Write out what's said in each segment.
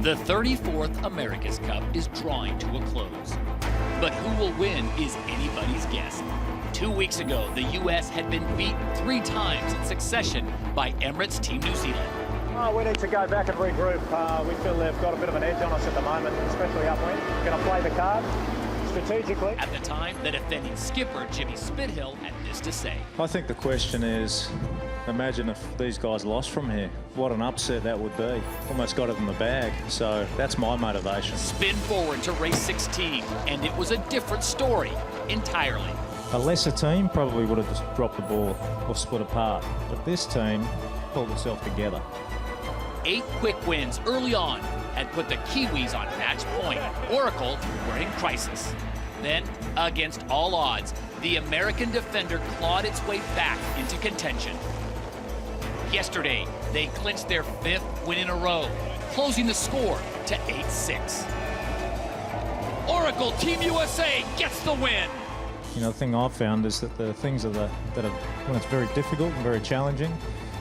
The 34th America's Cup is drawing to a close. But who will win is anybody's guess. 2 weeks ago, the U.S. had been beaten 3 times in succession by Emirates Team New Zealand. We need to go back and regroup. We feel they've got a bit of an edge on us at the moment, especially upwind. Going to play the card strategically. At the time, the defending skipper, Jimmy Spithill, had this to say. I think the question is, imagine if these guys lost from here. What an upset that would be. Almost got it in the bag. So that's my motivation. Spin forward to race 16, and it was a different story entirely. A lesser team probably would have just dropped the ball or split apart. But this team pulled itself together. 8 quick wins early on had put the Kiwis on match point. Oracle were in crisis. Then, against all odds, the American defender clawed its way back into contention. Yesterday, they clinched their 5th win in a row, closing the score to 8-6. Oracle Team USA gets the win. You know, the thing I've found is that the things that are when it's very difficult and very challenging,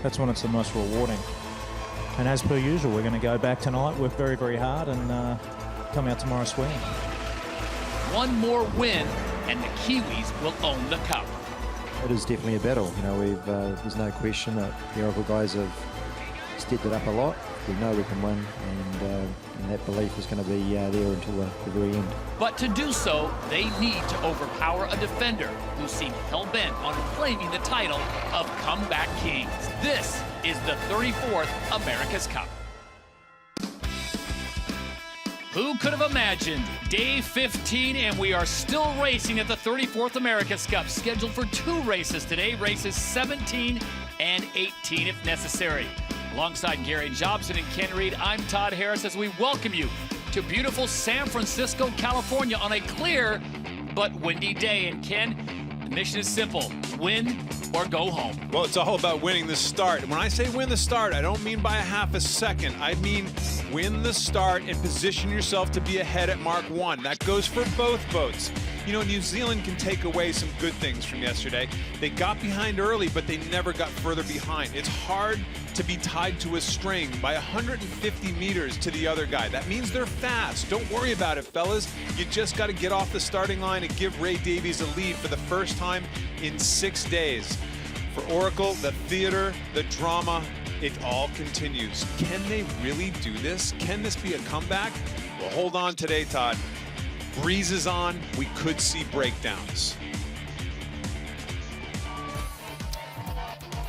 that's when it's the most rewarding. And as per usual, we're going to go back tonight, work very, very hard, and come out tomorrow swinging. One more win, and the Kiwis will own the cup. It is definitely a battle. You know, there's no question that the Oracle guys have stepped it up a lot. We know we can win, and that belief is going to be there until the very end. But to do so, they need to overpower a defender who seemed hell-bent on claiming the title of Comeback Kings. This is the 34th America's Cup. Who could have imagined? Day 15, and we are still racing at the 34th America's Cup, scheduled for 2 races today, races 17 and 18 if necessary. Alongside Gary Jobson and Ken Reed, I'm Todd Harris as we welcome you to beautiful San Francisco, California on a clear but windy day. And Ken, the mission is simple: win or go home. Well, it's all about winning the start. When I say win the start, I don't mean by a half a second. I mean win the start and position yourself to be ahead at Mark 1. That goes for both boats. You know, New Zealand can take away some good things from yesterday. They got behind early, but they never got further behind. It's hard to be tied to a string by 150 meters to the other guy. That means they're fast. Don't worry about it, fellas. You just got to get off the starting line and give Ray Davies a lead for the first time in 6 days. For Oracle, the theater, the drama, it all continues. Can they really do this? Can this be a comeback? Well, hold on today, Todd. Breeze is on. We could see breakdowns.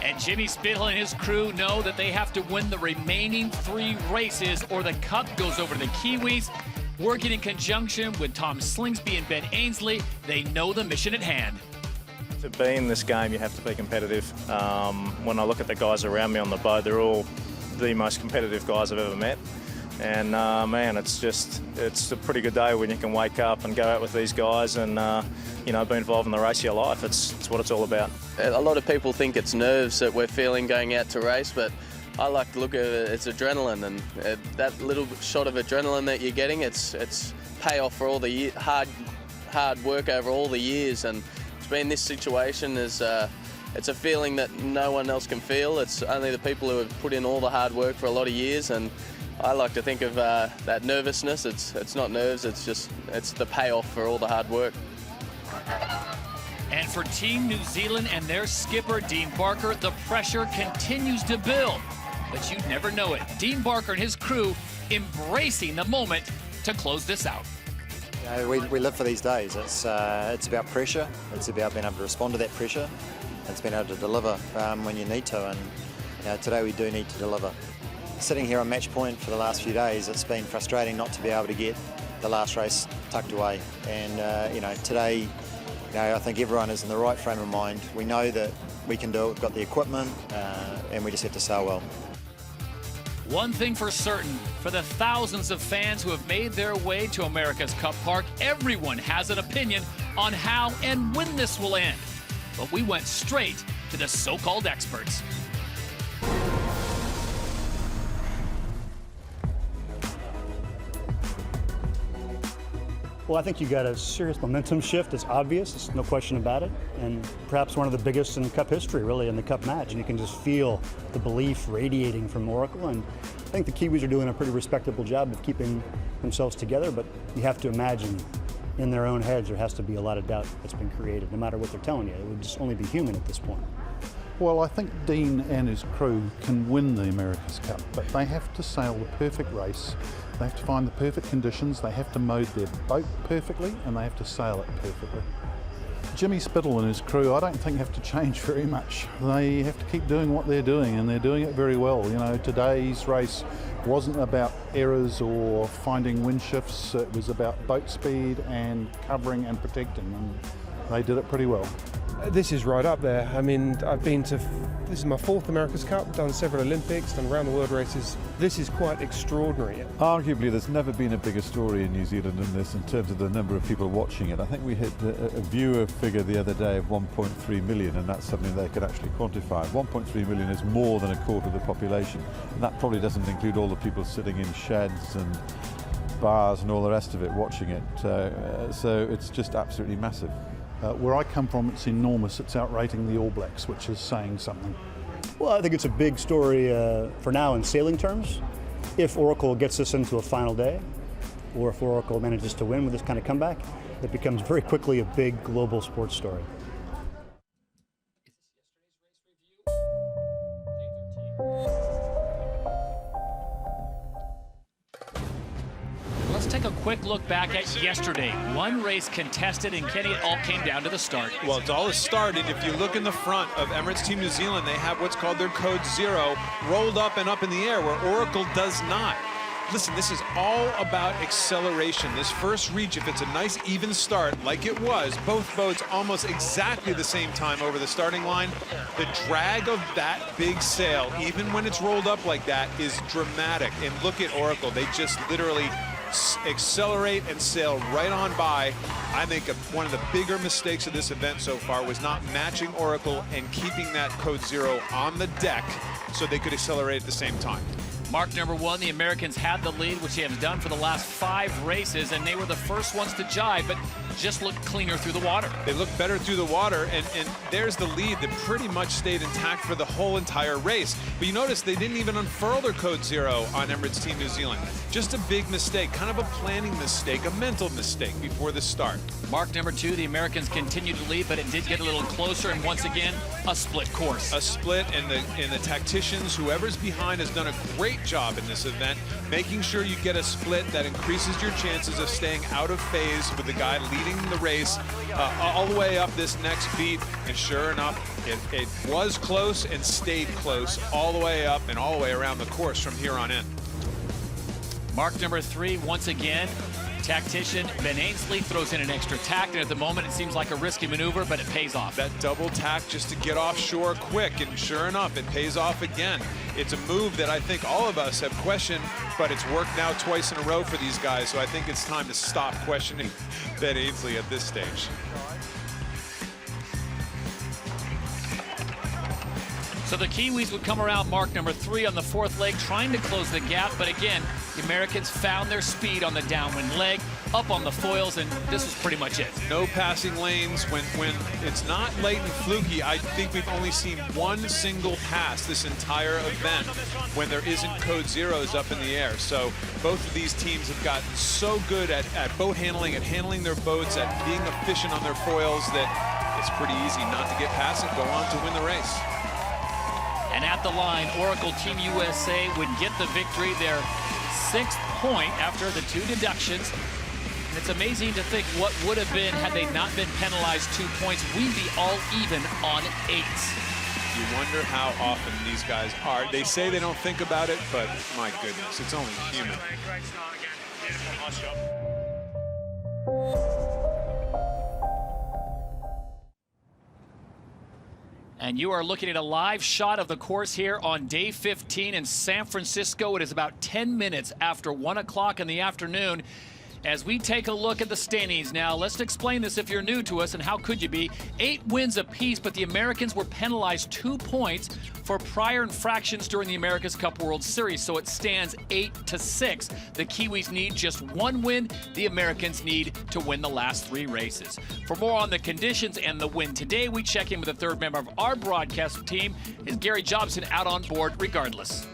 And Jimmy Spithill and his crew know that they have to win the remaining 3 races or the cup goes over to the Kiwis. Working in conjunction with Tom Slingsby and Ben Ainsley, they know the mission at hand. To be in this game, you have to be competitive. When I look at the guys around me on the boat, they're all the most competitive guys I've ever met. And man, it's a pretty good day when you can wake up and go out with these guys and you know, be involved in the race of your life. It's what it's all about. A lot of people think it's nerves that we're feeling going out to race, but I like to look at it, it's adrenaline, and that little shot of adrenaline that you're getting, it's payoff for all the hard work over all the years. And to be in this situation is it's a feeling that no one else can feel. It's only the people who have put in all the hard work for a lot of years, and I like to think of that nervousness. It's not nerves, it's the payoff for all the hard work. And for Team New Zealand and their skipper, Dean Barker, the pressure continues to build. But you'd never know it. Dean Barker and his crew embracing the moment to close this out. You know, we live for these days. It's about pressure. It's about being able to respond to that pressure. It's being able to deliver when you need to. And you know, today we do need to deliver. Sitting here on match point for the last few days, it's been frustrating not to be able to get the last race tucked away. And you know, today, you know, I think everyone is in the right frame of mind. We know that we can do it. We've got the equipment, and we just have to sail well. One thing for certain, for the thousands of fans who have made their way to America's Cup Park, everyone has an opinion on how and when this will end. But we went straight to the so-called experts. Well, I think you got a serious momentum shift. It's obvious, there's no question about it, and perhaps one of the biggest in Cup history, really, in the Cup match. And you can just feel the belief radiating from Oracle. And I think the Kiwis are doing a pretty respectable job of keeping themselves together, but you have to imagine in their own heads there has to be a lot of doubt that's been created, no matter what they're telling you. It would just only be human at this point. Well, I think Dean and his crew can win the America's Cup, but they have to sail the perfect race. They have to find the perfect conditions, they have to mode their boat perfectly, and they have to sail it perfectly. Jimmy Spittle and his crew, I don't think have to change very much. They have to keep doing what they're doing, and they're doing it very well. You know, today's race wasn't about errors or finding wind shifts, it was about boat speed and covering and protecting, and they did it pretty well. This is right up there. I mean, this is my 4th America's Cup, done several Olympics, done around the world races. This is quite extraordinary. Arguably, there's never been a bigger story in New Zealand than this in terms of the number of people watching it. I think we hit a viewer figure the other day of 1.3 million, and that's something they could actually quantify. 1.3 million is more than a quarter of the population, and that probably doesn't include all the people sitting in sheds and bars and all the rest of it watching it. So it's just absolutely massive. Where I come from, it's enormous. It's outrating the All Blacks, which is saying something. Well, I think it's a big story for now in sailing terms. If Oracle gets us into a final day, or if Oracle manages to win with this kind of comeback, it becomes very quickly a big global sports story. Let's take a quick look back at yesterday. One race contested, and Kenny, it all came down to the start. Well, it's all started. If you look in the front of Emirates Team New Zealand, they have what's called their code 0 rolled up and up in the air, where Oracle does not. Listen, this is all about acceleration. This first reach, if it's a nice even start like it was, both boats almost exactly the same time over the starting line, the drag of that big sail, even when it's rolled up like that, is dramatic. And look at Oracle. They just literally accelerate and sail right on by. I think one of the bigger mistakes of this event so far was not matching Oracle and keeping that code 0 on the deck so they could accelerate at the same time. Mark number 1, the Americans had the lead, which they have done for the last 5 races, and they were the first ones to jibe, but just looked cleaner through the water. They looked better through the water, and there's the lead that pretty much stayed intact for the whole entire race. But you notice they didn't even unfurl their code 0 on Emirates Team New Zealand. Just a big mistake, kind of a planning mistake, a mental mistake before the start. Mark number 2, the Americans continued to lead, but it did get a little closer, and once again, a split course. A split, and the tacticians, whoever's behind, has done a great job in this event, making sure you get a split that increases your chances of staying out of phase with the guy leading the race all the way up this next beat. And sure enough, it was close and stayed close all the way up and all the way around the course from here on in. Mark number 3, once again, tactician Ben Ainsley throws in an extra tack, and at the moment it seems like a risky maneuver, but it pays off. That double tack just to get offshore quick, and sure enough, it pays off again. It's a move that I think all of us have questioned, but it's worked now twice in a row for these guys, so I think it's time to stop questioning Ben Ainsley at this stage. So the Kiwis would come around Mark number 3 on the 4th leg, trying to close the gap, but again, the Americans found their speed on the downwind leg, up on the foils, and this was pretty much it. No passing lanes. When it's not late and fluky, I think we've only seen one single pass this entire event when there isn't code 0s up in the air. So both of these teams have gotten so good at boat handling, at handling their boats, at being efficient on their foils, that it's pretty easy not to get past and go on to win the race. And at the line, Oracle Team USA would get the victory, their 6th point after the 2 deductions. And it's amazing to think what would have been had they not been penalized 2 points. We'd be all even on 8. You wonder how often these guys are. They say they don't think about it, but my goodness, it's only human. And you are looking at a live shot of the course here on day 15 in San Francisco. It is about 10 minutes after 1 o'clock in the afternoon. As we take a look at the standings now, let's explain this if you're new to us, and how could you be? 8 wins apiece, but the Americans were penalized 2 points for prior infractions during the America's Cup World Series, so it stands 8-6. The Kiwis need just 1 win. The Americans need to win the last 3 races. For more on the conditions and the win today, we check in with the third member of our broadcast team. Is Gary Jobson out on board regardless?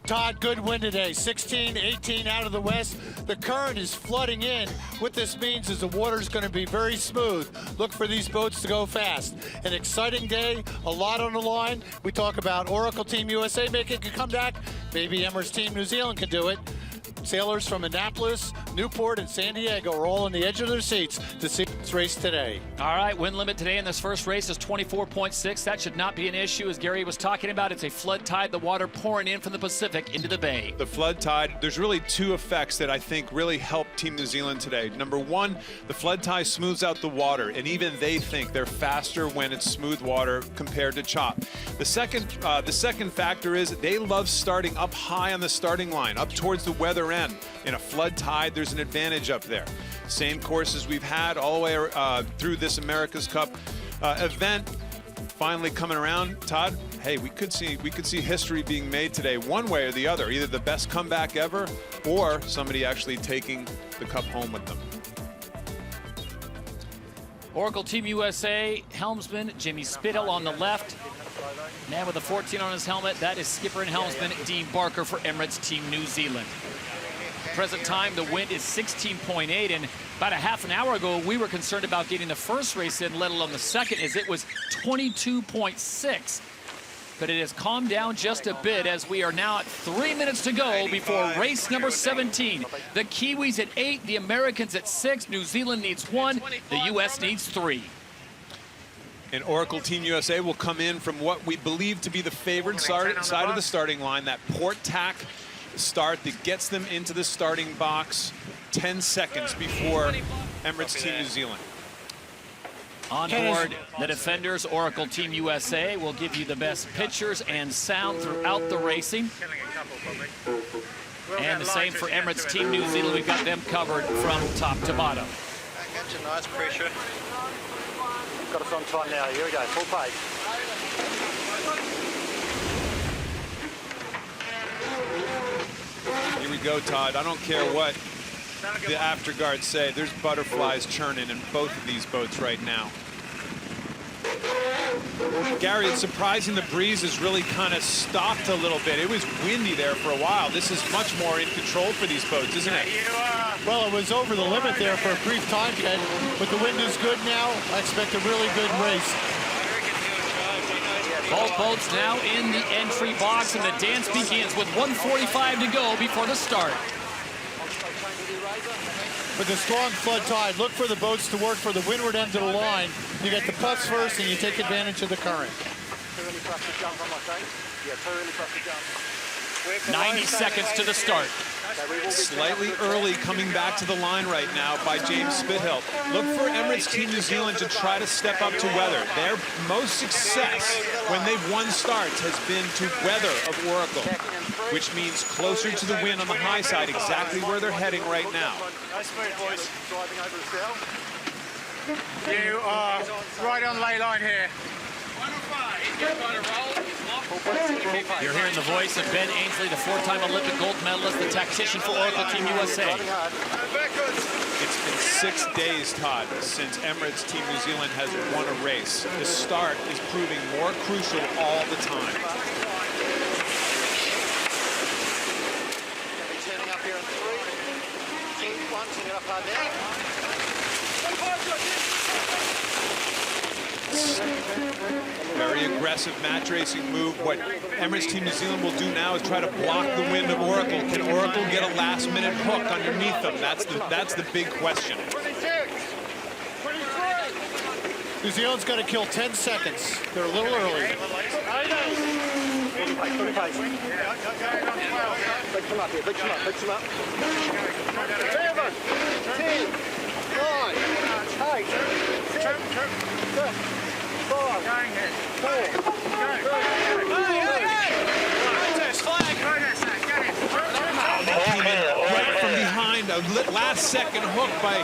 Todd, good win today. 16, 18 out of the west. The current is flooding in. What this means is the water is going to be very smooth. Look for these boats to go fast. An exciting day, a lot on the line. We talk about Oracle Team USA making a comeback. Maybe Emirates Team New Zealand can do it. Sailors from Annapolis, Newport, and San Diego are all on the edge of their seats to see this race today. All right, win limit today in this first race is 24.6. That should not be an issue. As Gary was talking about, it's a flood tide, the water pouring in from the Pacific into the bay. The flood tide, there's really 2 effects that I think really help Team New Zealand today. Number 1, the flood tide smooths out the water, and even they think they're faster when it's smooth water compared to chop. The second factor is they love starting up high on the starting line, up towards the weather end. In a flood tide, there's an advantage up there. Same courses we've had all the way through this America's Cup event. Finally coming around, Todd. Hey, we could see history being made today, one way or the other. Either the best comeback ever, or somebody actually taking the cup home with them. Oracle Team USA helmsman Jimmy Spithill on the left. Man with a 14 on his helmet, that is skipper and helmsman Dean Barker for Emirates Team New Zealand. Present time, the wind is 16.8, and about a half an hour ago, we were concerned about getting the first race in, let alone the second, as it was 22.6. But it has calmed down just a bit as we are now at 3 minutes to go before race number 17. The Kiwis at 8, the Americans at 6, New Zealand needs 1, the U.S. needs 3. And Oracle Team USA will come in from what we believe to be the favored side of the starting line, that port tack start that gets them into the starting box 10 seconds before Emirates Team New Zealand. On board the defenders, Oracle Team USA will give you the best pictures and sound throughout the racing. And the same for Emirates Team New Zealand. We've got them covered from top to bottom. That's a nice pressure. Got us on time now. Here we go, full pace. Here we go, Todd. I don't care what the afterguards say. There's butterflies churning in both of these boats right now. Gary, it's surprising the breeze has really kind of stopped a little bit. It was windy there for a while. This is much more in control for these boats, isn't it? Well, it was over the limit there for a brief time, Ken, but the wind is good now. I expect a really good race. Both boats now in the entry box, and the dance begins with 1:45 to go before the start. With the strong flood tide, look for the boats to work for the windward end of the line. You get the puffs first, and you take advantage of the current. 90 seconds to the start. Slightly early coming back to the line right now by James Spithill. Look for Emirates Team New Zealand to try to step up to weather. Their most success when they've won starts has been to weather of Oracle, which means closer to the wind on the high side, exactly where they're heading right now. You are right on ley line here. You're hearing the voice of Ben Ainsley, the 4-time Olympic gold medalist, the tactician for Oracle Team USA. It's been 6 days, Todd, since Emirates Team New Zealand has won a race. The start is proving more crucial all the time. Turning up here in 3, 2, 1, sing it up hard now. Very aggressive match racing move. What Emirates Team New Zealand will do now is try to block the wind of Oracle. Can Oracle get a last-minute hook underneath them? That's the big question. New Zealand's got to kill 10 seconds. They're a little early. Big them up here, big them up, big them up. 7, 10, 9, 8, 7, 6, 5, 4, 3, Right from behind, a last-second hook by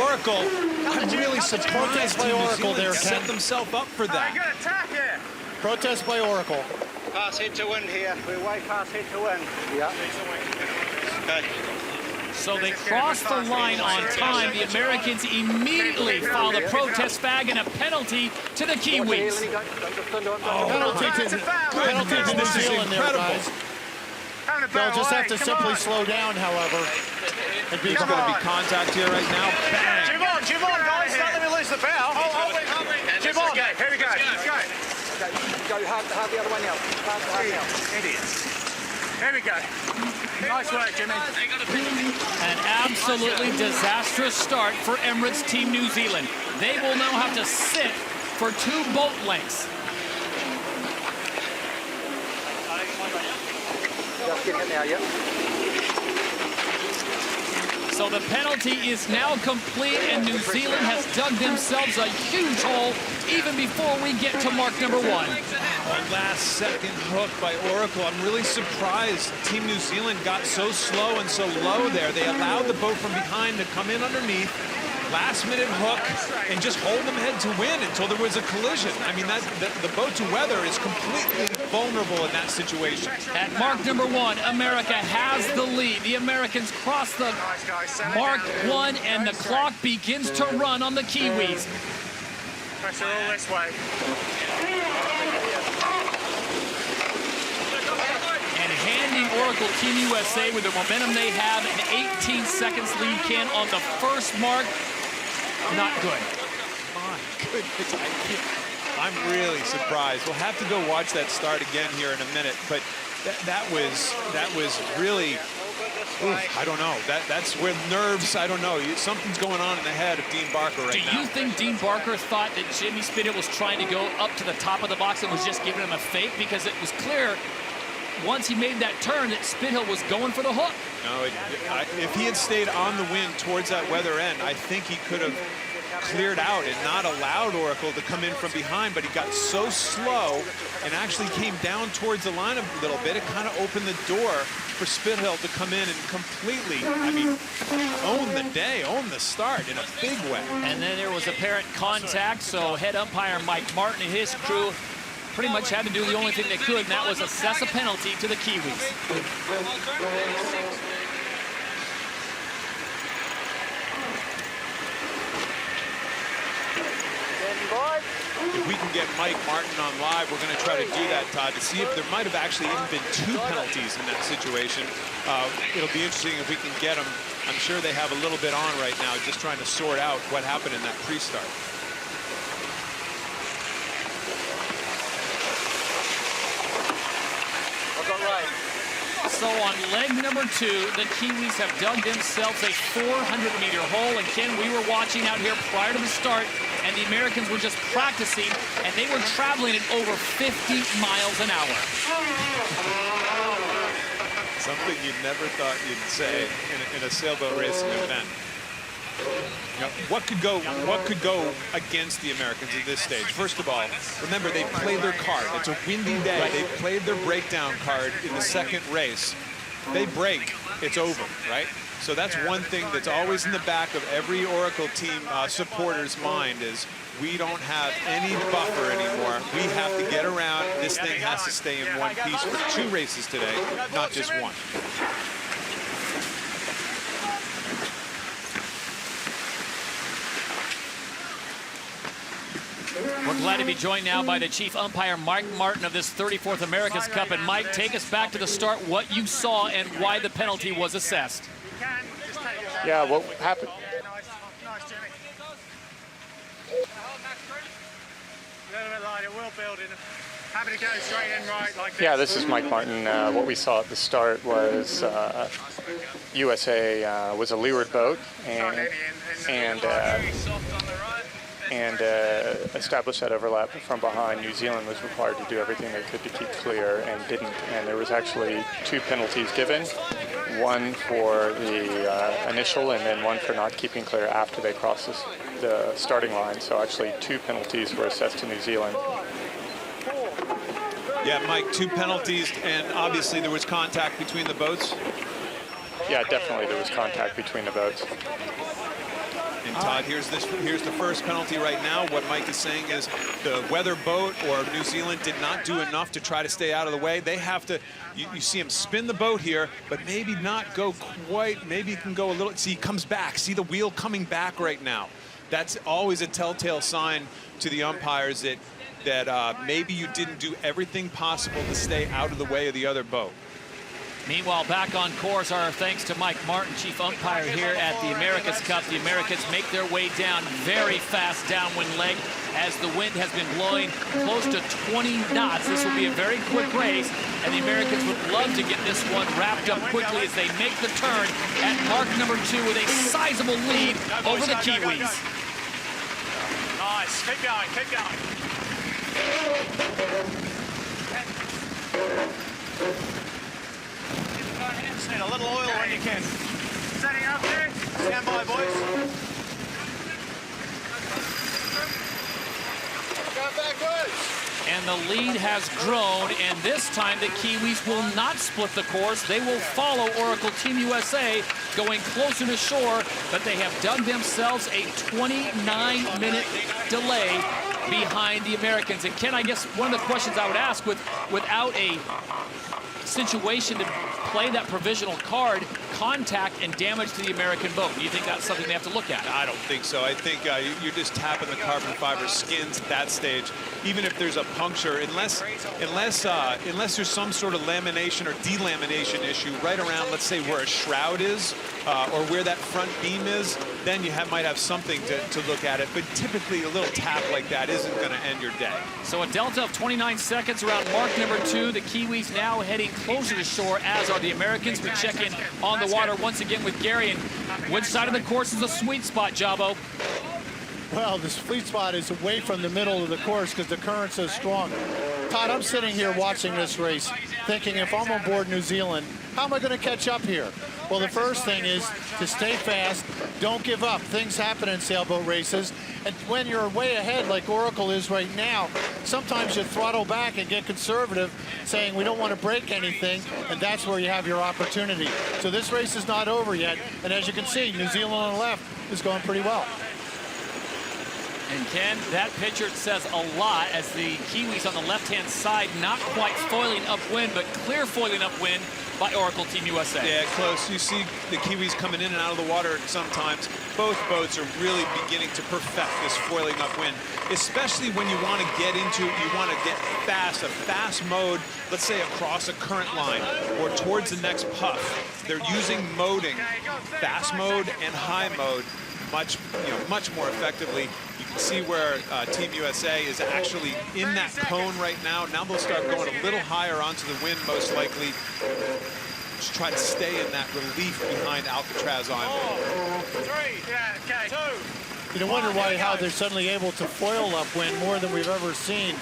Oracle. I'm really surprised by Team New Oracle Zealand there, set Ken. themselves up for that. Good attack here. Protest by Oracle. Pass head to wind here. We're way past head to wind. Yeah. Okay. So they cross the line on time. The Americans immediately file a protest flag and a penalty to the Kiwis. Penalty to New Zealand there, guys. They'll just have to simply slow down, however, and be There's going to be contact here right now. Bang! Jim on, guys. Don't let me lose the foul. Jim on. Here we go. Let's go. Go hard the other way now. Idiots. Here we go. Nice work, Jimmy. An absolutely disastrous start for Emirates Team New Zealand. They will now have to sit for 2 boat lengths. Just getting it now, yep. So the penalty is now complete, and New Zealand has dug themselves a huge hole even before we get to mark number 1. A last-second hook by Oracle. I'm really surprised Team New Zealand got so slow and so low there. They allowed the boat from behind to come in underneath. Last-minute hook and just hold them head to win until there was a collision. I mean, the boat to weather is completely vulnerable in that situation. At mark number 1, America has the lead. The Americans cross the mark 1, and the clock begins to run on the Kiwis. Pressure all this way. And handing Oracle Team USA with the momentum they have, an 18 seconds lead, Ken, on the first mark. Not good. My goodness, I'm really surprised. We'll have to go watch that start again here in a minute, but that was really, I don't know. That's where nerves, I don't know. Something's going on in the head of Dean Barker right now. Do you think Dean Barker thought that Jimmy Spithill was trying to go up to the top of the box and was just giving him a fake? Because it was clear once he made that turn that Spithill was going for the hook. No, if he had stayed on the wind towards that weather end, I think he could have cleared out and not allowed Oracle to come in from behind, but he got so slow and actually came down towards the line a little bit. It kind of opened the door for Spithill to come in and completely, I mean, own the day, own the start in a big way. And then there was apparent contact, so head umpire Mike Martin and his crew pretty much had to do the only thing they could, and that was assess a penalty to the Kiwis. If we can get Mike Martin on live, we're going to try to do that, Todd, to see if there might have actually even been 2 penalties in that situation. It'll be interesting if we can get them. I'm sure they have a little bit on right now, just trying to sort out what happened in that pre-start. So on leg number 2, the Kiwis have dug themselves a 400-meter hole. And Ken, we were watching out here prior to the start, and the Americans were just practicing, and they were traveling at over 50 miles an hour. Something you never thought you'd say in a sailboat racing event. You know, what could go against the Americans at this stage? First of all, remember, they played their card. It's a windy day. They played their breakdown card in the second race. They break, it's over, right? So that's one thing that's always in the back of every Oracle team supporter's mind is we don't have any buffer anymore. We have to get around. This thing has to stay in one piece for 2 races today, not just 1. We're glad to be joined now by the chief umpire, Mike Martin, of this 34th America's Cup. And Mike, take us back to the start, what you saw and why the penalty was assessed. Yeah, what happened? Nice, Jimmy. A little bit lighter, we'll build in. Happy to go straight in right like this. Yeah, this is Mike Martin. What we saw at the start was USA was a leeward boat and established that overlap from behind. New Zealand was required to do everything they could to keep clear and didn't. And there was actually 2 penalties given, one for the initial and then one for not keeping clear after they crossed the starting line. So actually 2 penalties were assessed to New Zealand. Yeah, Mike, 2 penalties, and obviously there was contact between the boats. yeah, definitely there was contact between the boats. And Todd, here's the first penalty right now. What Mike is saying is the weather boat or New Zealand did not do enough to try to stay out of the way. They have to, you see him spin the boat here, but maybe not go quite, maybe he can go a little, see, he comes back. See the wheel coming back right now. That's always a telltale sign to the umpires that maybe you didn't do everything possible to stay out of the way of the other boat. Meanwhile, back on course, our thanks to Mike Martin, chief umpire here at the America's Cup. The Americans make their way down very fast downwind leg as the wind has been blowing close to 20 knots. This will be a very quick race, and the Americans would love to get this one wrapped up quickly as they make the turn at mark number 2 with a sizable lead over the Kiwis. Nice. Keep going. Keep going. Need a little oil when you can. Setting up there. Stand by, boys. Go backwards. And the lead has grown, and this time the Kiwis will not split the course. They will follow Oracle Team USA, going closer to shore, but they have dug themselves a 29-minute delay behind the Americans. And Ken, I guess one of the questions I would ask, without a situation to play that provisional card, contact and damage to the American boat, do you think that's something they have to look at? I don't think so. I think you're just tapping the carbon fiber skins at that stage. Even if there's a puncture, unless there's some sort of lamination or delamination issue right around, let's say, where a shroud is or where that front beam is, then you might have something to look at it. But typically, a little tap like that isn't going to end your day. So a delta of 29 seconds around mark number 2. The Kiwis now heading closer to shore, as are the Americans. We check in on the water once again with Gary. And which side of the course is a sweet spot, Jabo? Well, the sweet spot is away from the middle of the course because the current's so strong. Todd, I'm sitting here watching this race thinking, if I'm on board New Zealand, how am I going to catch up here? Well, the first thing is to stay fast, don't give up. Things happen in sailboat races, and when you're way ahead like Oracle is right now, sometimes you throttle back and get conservative, saying we don't want to break anything, and that's where you have your opportunity. So this race is not over yet, and as you can see, New Zealand on the left is going pretty well. And Ken, that picture says a lot as the Kiwis on the left-hand side not quite foiling upwind, but clear foiling upwind by Oracle Team USA. Yeah, close. You see the Kiwis coming in and out of the water sometimes. Both boats are really beginning to perfect this foiling upwind, especially when you want to get fast, a fast mode, let's say across a current line or towards the next puff. They're using moding, fast mode and high mode, much more effectively. You can see where Team USA is actually in that cone right now. Now they'll start going a little higher onto the wind, most likely, to try to stay in that relief behind Alcatraz Island. 3, yeah, okay, 2. You wonder how they're suddenly able to foil upwind more than we've ever seen.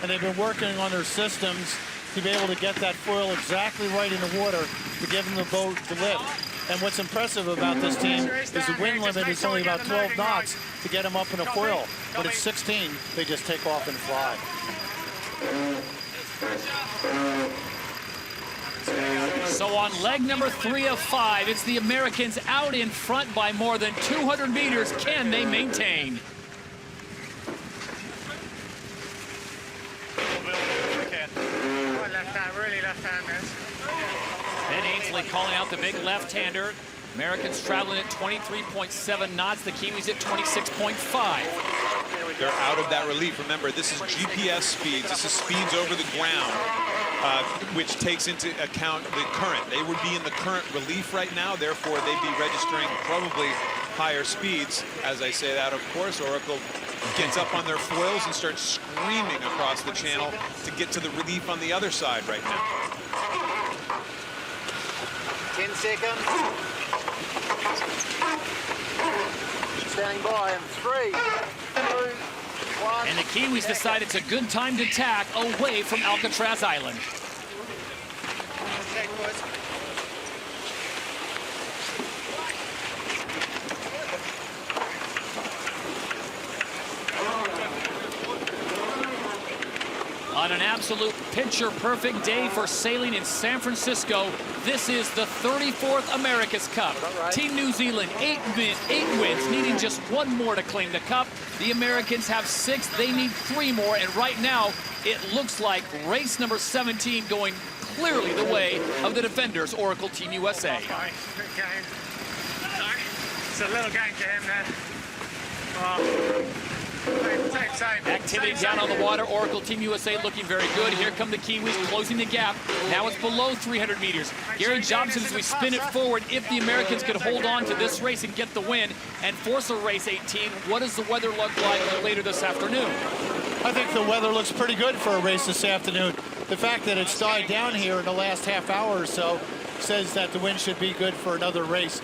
And they've been working on their systems to be able to get that foil exactly right in the water to give them the boat to lift. And what's impressive about this team is the wind limit is only about 12 knots to get them up in a foil. When it's 16, they just take off and fly. So on leg number 3 of 5, it's the Americans out in front by more than 200 meters. Can they maintain? Really left-handers. Ben Ainsley calling out the big left-hander. Americans traveling at 23.7 knots, the Kiwis at 26.5. They're out of that relief. Remember, this is GPS speeds. This is speeds over the ground, which takes into account the current. They would be in the current relief right now, therefore they'd be registering probably higher speeds. As I say that, of course, Oracle gets up on their foils and starts screaming across the channel to get to the relief on the other side right now. 10 seconds. Standing by in 3, 2, 1. And the Kiwis decide it's a good time to tack away from Alcatraz Island. On an absolute picture-perfect day for sailing in San Francisco. This is the 34th America's Cup. Team New Zealand, 8 wins, needing just 1 more to claim the cup. The Americans have 6. They need 3 more, and right now, it looks like race number 17 going clearly the way of the defenders, Oracle Team USA. It's a little game to him there. Activity down on the water. Oracle Team USA looking very good. Here come the Kiwis closing the gap. Now it's below 300 meters. Gary Jobson, as we spin it forward, if the Americans could hold on to this race and get the win and force a race 18, what does the weather look like later this afternoon? I think the weather looks pretty good for a race this afternoon. The fact that it's died down here in the last half hour or so says that the wind should be good for another race.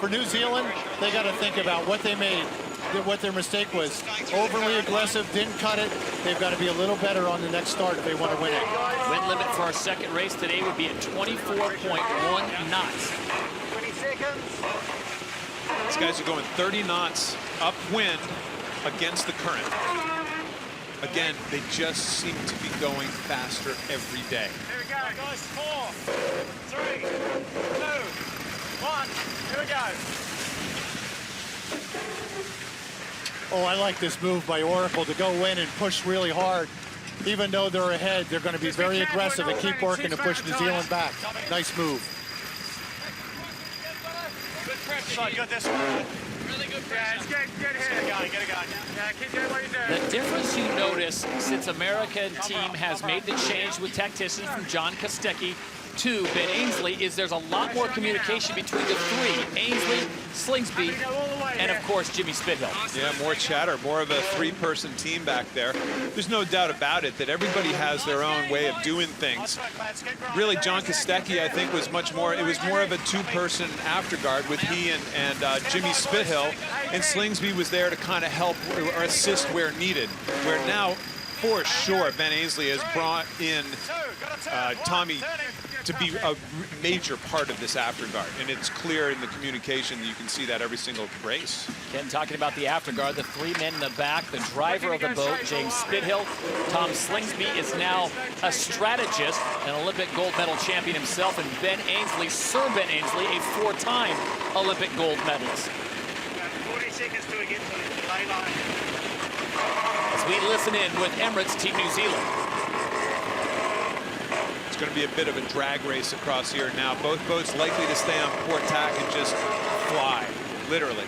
For New Zealand, they got to think about what they made, what their mistake was. Overly aggressive, didn't cut it. They've got to be a little better on the next start if they want to win it. Wind limit for our second race today would be at 24.1 knots. 20 seconds. These guys are going 30 knots upwind against the current. Again, they just seem to be going faster every day. Here we go, guys. 4, 3, 2, 1. Here we go. Oh, I like this move by Oracle to go in and push really hard. Even though they're ahead, they're going to be very aggressive and keep working to push New Zealand back. Nice move. Good pressure. Good this one. Really good pressure. Yeah, it's good here. Get it going. Yeah, keep doing what you're doing. The difference you notice since American team has made the change with tacticians from John Kostecki to Ben Ainsley is there's a lot more communication between the 3, Ainsley, Slingsby, and of course Jimmy Spithill. Yeah, more chatter, more of a 3-person team back there. There's no doubt about it that everybody has their own way of doing things. Really, John Kostecki, I think, was much more, it was more of a 2-person afterguard with he and Jimmy Spithill, and Slingsby was there to kind of help or assist where needed. Where now, for sure, Ben Ainsley has brought in Tommy to be a major part of this afterguard, and it's clear in the communication. You can see that every single race. Ken talking about the afterguard, the 3 men in the back, the driver of the boat, James Spithill. Tom Slingsby is now a strategist, an Olympic gold medal champion himself, and Ben Ainsley, Sir Ben Ainsley, a 4-time Olympic gold medalist. 40 seconds to get to the lay line. As we listen in with Emirates Team New Zealand. It's going to be a bit of a drag race across here now. Both boats likely to stay on port tack and just fly, literally.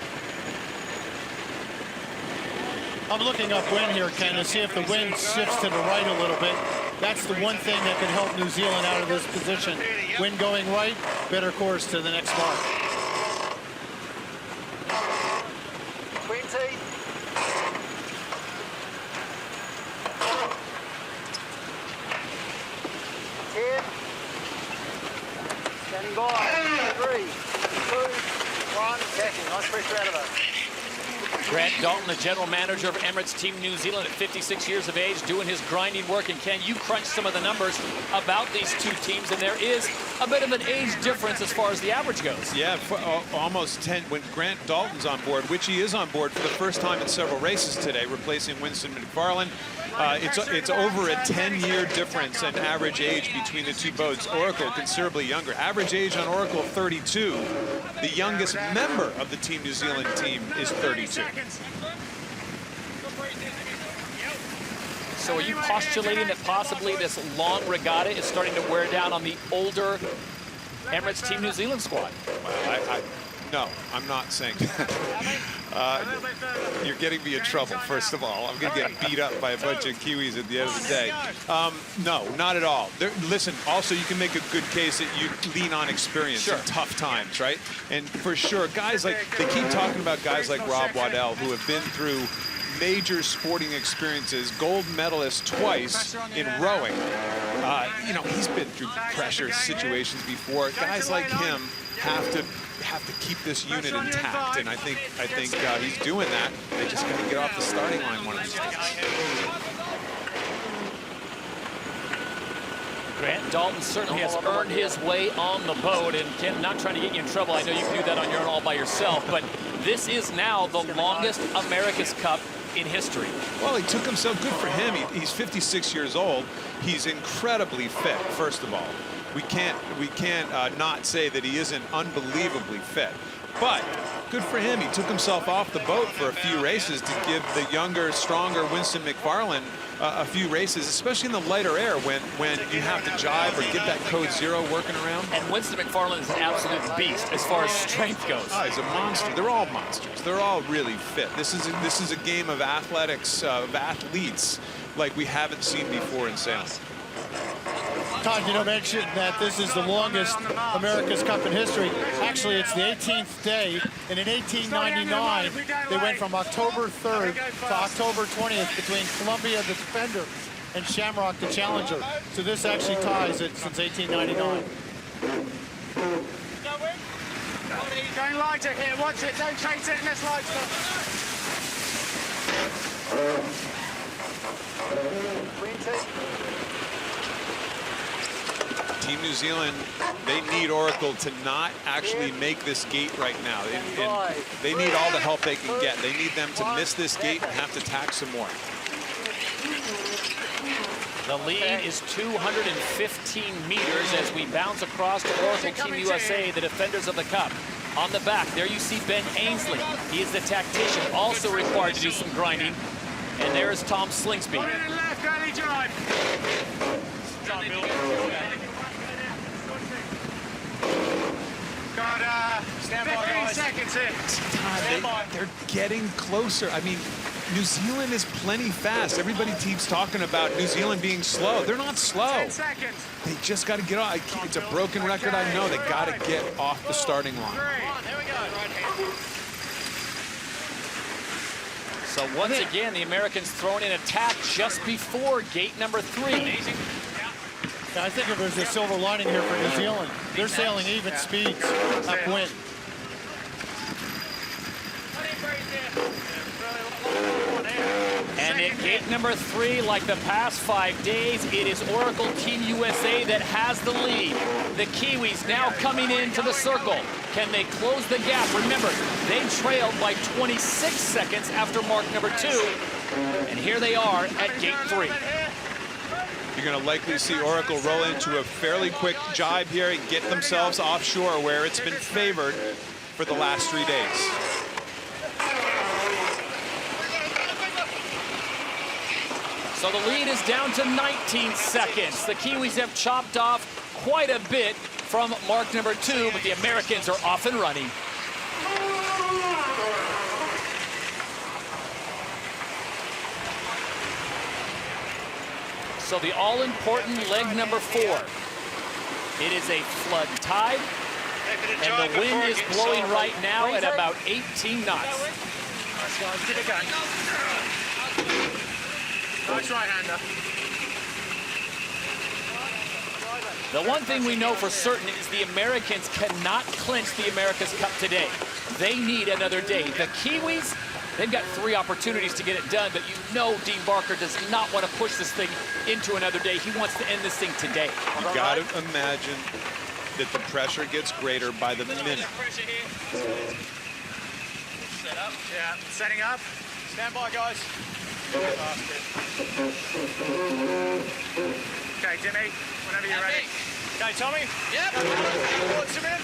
I'm looking upwind here, Ken, to see if the wind shifts to the right a little bit. That's the one thing that can help New Zealand out of this position. Wind going right, better course to the next mark. 20. Standing by. 3, 2, 1. Attacking. Nice pressure out of it. Grant Dalton, the general manager of Emirates Team New Zealand at 56 years of age, doing his grinding work. And Ken, you crunched some of the numbers about these 2 teams, and there is a bit of an age difference as far as the average goes. Yeah, for, almost 10 when Grant Dalton's on board, which he is on board for the first time in several races today, replacing Winston McFarlane. It's over a 10-year difference in average age between the 2 boats. Oracle considerably younger. Average age on Oracle 32. The youngest member of the Team New Zealand team is 32. So are you postulating that possibly this long regatta is starting to wear down on the older Emirates Team New Zealand squad? Well, no, I'm not saying that. You're getting me in trouble, first of all. I'm going to get beat up by a bunch of Kiwis at the end of the day. No, not at all. Listen, also, you can make a good case that you lean on experience in tough times, right? And for sure, guys like, they keep talking about guys like Rob Waddell, who have been through major sporting experiences, gold medalist twice in rowing. You know, he's been through pressure situations before. Guys like him have to keep this unit intact, and I think he's doing that. They just got to get off the starting line one of these days. Grant Dalton certainly has earned his way on the boat, and Ken, not trying to get you in trouble. I know you can do that on your own all by yourself, but this is now the longest America's Cup in history. Well, he took himself, good for him. He's 56 years old. He's incredibly fit, first of all. We can't not say that he isn't unbelievably fit. But good for him. He took himself off the boat for a few races to give the younger, stronger Winston McFarlane a few races, especially in the lighter air when you have to jibe or get that code 0 working around. And Winston McFarlane is an absolute beast as far as strength goes. Oh, he's a monster. They're all monsters. They're all really fit. This is a game of athletics, of athletes like we haven't seen before in sailing. Todd, you know, mentioned that this is the longest America's Cup in history. Actually, it's the 18th day, and in 1899, they went from October 3rd to October 20th between Columbia, the Defender, and Shamrock, the Challenger. So this actually ties it since 1899. Going lighter here, watch it, don't chase it in this light stuff. Team New Zealand, they need Oracle to not actually make this gate right now. They need all the help they can get. They need them to miss this gate and have to tack some more. The lead is 215 meters as we bounce across to Oracle Team USA, the defenders of the Cup. On the back, there you see Ben Ainsley. He is the tactician, also required to do some grinding. And there is Tom Slingsby. Left, early drive. Got 15 seconds in. They're getting closer. I mean, New Zealand is plenty fast. Everybody keeps talking about New Zealand being slow. They're not slow. 10 seconds. They just got to get off. It's a broken record, I know. They got to get off the starting line. So once again, the Americans thrown in attack just before gate number 3. I think if there's a silver lining here for New Zealand, they're sailing even speeds upwind. And at gate number 3, like the past 5 days, it is Oracle Team USA that has the lead. The Kiwis now coming into the circle. Can they close the gap? Remember, they trailed by 26 seconds after mark number 2. And here they are at gate 3. You're going to likely see Oracle roll into a fairly quick jibe here and get themselves offshore where it's been favored for the last 3 days. So the lead is down to 19 seconds. The Kiwis have chopped off quite a bit from mark number 2, but the Americans are off and running. So the all-important leg number 4. It is a flood tide, and the wind is blowing right now at about 18 knots. Nice guys, give it a go. Nice right-hander. The one thing we know for certain is the Americans cannot clinch the America's Cup today. They need another day. The Kiwis, they've got 3 opportunities to get it done, but you know Dean Barker does not want to push this thing into another day. He wants to end this thing today. You got to imagine that the pressure gets greater by the minute. Set up. Yeah, setting up. Stand by, guys. Okay, Jimmy, whenever you're ready. Okay, Tommy? Yep. What's him in?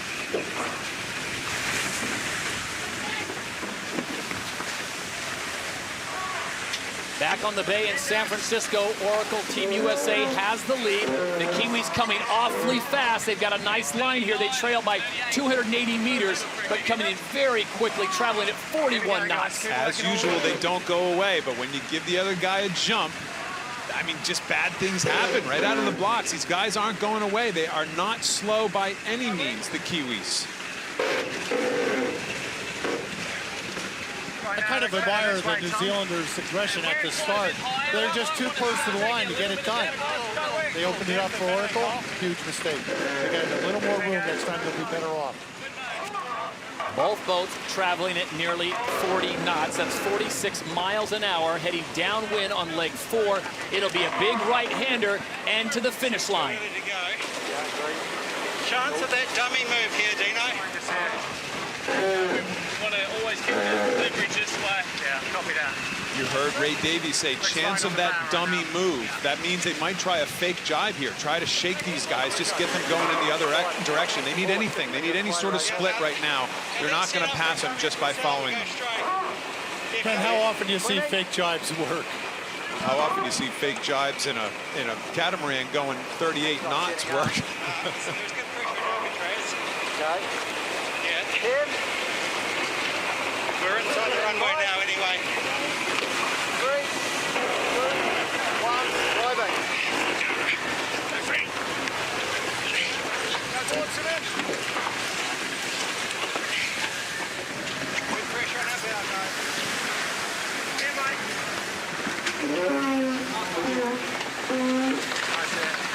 Back on the bay in San Francisco, Oracle Team USA has the lead. The Kiwis coming awfully fast. They've got a nice line here. They trail by 280 meters, but coming in very quickly, traveling at 41 knots. As usual, they don't go away, but when you give the other guy a jump, I mean, just bad things happen right out of the blocks. These guys aren't going away. They are not slow by any means, the Kiwis. I kind of admire the New Zealanders' aggression at the start. They're just too close to the line to get it done. They opened it up for Oracle. Huge mistake. They got a little more room next time. They'll be better off. Both boats traveling at nearly 40 knots. That's 46 miles an hour, heading downwind on leg 4. It'll be a big right-hander and to the finish line. Chance of that dummy move here, Dino. Want to always keep the leverage this way. Yeah, copy that. You heard Ray Davies say, chance of that dummy move. That means they might try a fake jibe here, try to shake these guys, just get them going in the other direction. They need anything. They need any sort of split right now. They're not going to pass them just by following them. Ken, how often do you see fake jibes work? How often do you see fake jibes in a catamaran going 38 knots work? We're inside the runway now anyway. 3, 2, 1, driving. Go towards him in. Good pressure on that bow, guys.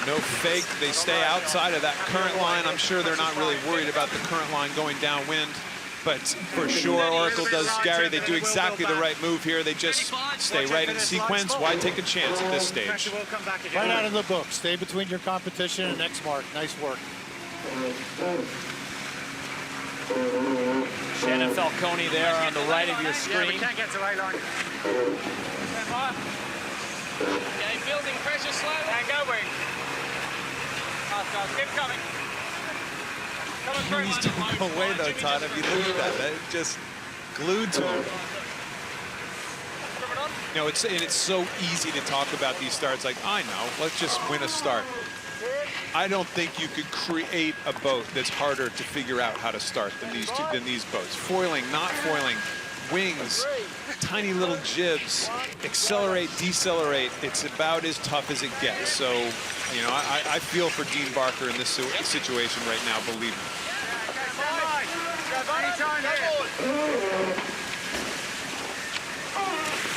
No fake. They stay outside of that current line. I'm sure they're not really worried about the current line going downwind. But for sure, Oracle does, Gary, they do exactly the right move here. They just stay right in sequence. Why take a chance at this stage? Right out of the book. Stay between your competition and next mark. Nice work. Shannon Falcone there on the right of your screen. Yeah, we can't get to A-line. Okay, building pressure slowly. And going. Keep coming. He's don't go away though, Todd. If you look at that, that just glued to him. You know, it's so easy to talk about these starts like, I know, let's just win a start. I don't think you could create a boat that's harder to figure out how to start than these boats. Foiling, not foiling, wings, tiny little jibs, accelerate, decelerate. It's about as tough as it gets. So, you know, I feel for Dean Barker in this situation right now, believe me.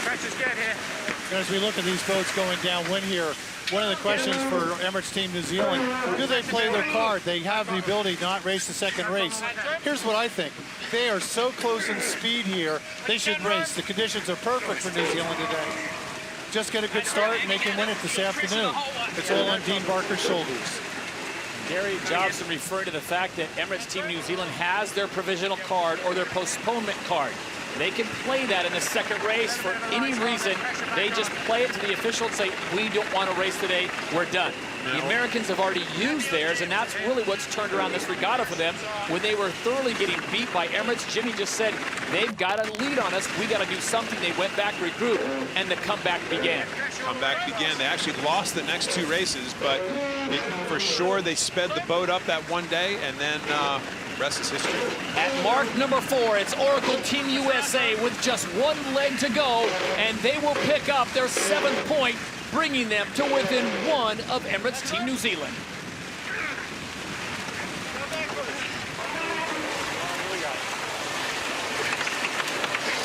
Pressure's good here. As we look at these boats going downwind here, one of the questions for Emirates Team New Zealand, do they play their card? They have the ability to not race the second race. Here's what I think. They are so close in speed here, they should race. The conditions are perfect for New Zealand today. Just get a good start and they can win it this afternoon. It's all on Dean Barker's shoulders. Gary Jobson referring to the fact that Emirates Team New Zealand has their provisional card or their postponement card. They can play that in the second race for any reason. They just play it to the official and say, we don't want to race today, we're done. The Americans have already used theirs, and that's really what's turned around this regatta for them. When they were thoroughly getting beat by Emirates, Jimmy just said, they've got a lead on us, we got to do something. They went back, regrouped, and the comeback began. Comeback began. They actually lost the next two races, but for sure they sped the boat up that one day, and then rest is history. At mark number 4, it's Oracle Team USA with just one leg to go, and they will pick up their 7th point, bringing them to within 1 of Emirates Team New Zealand.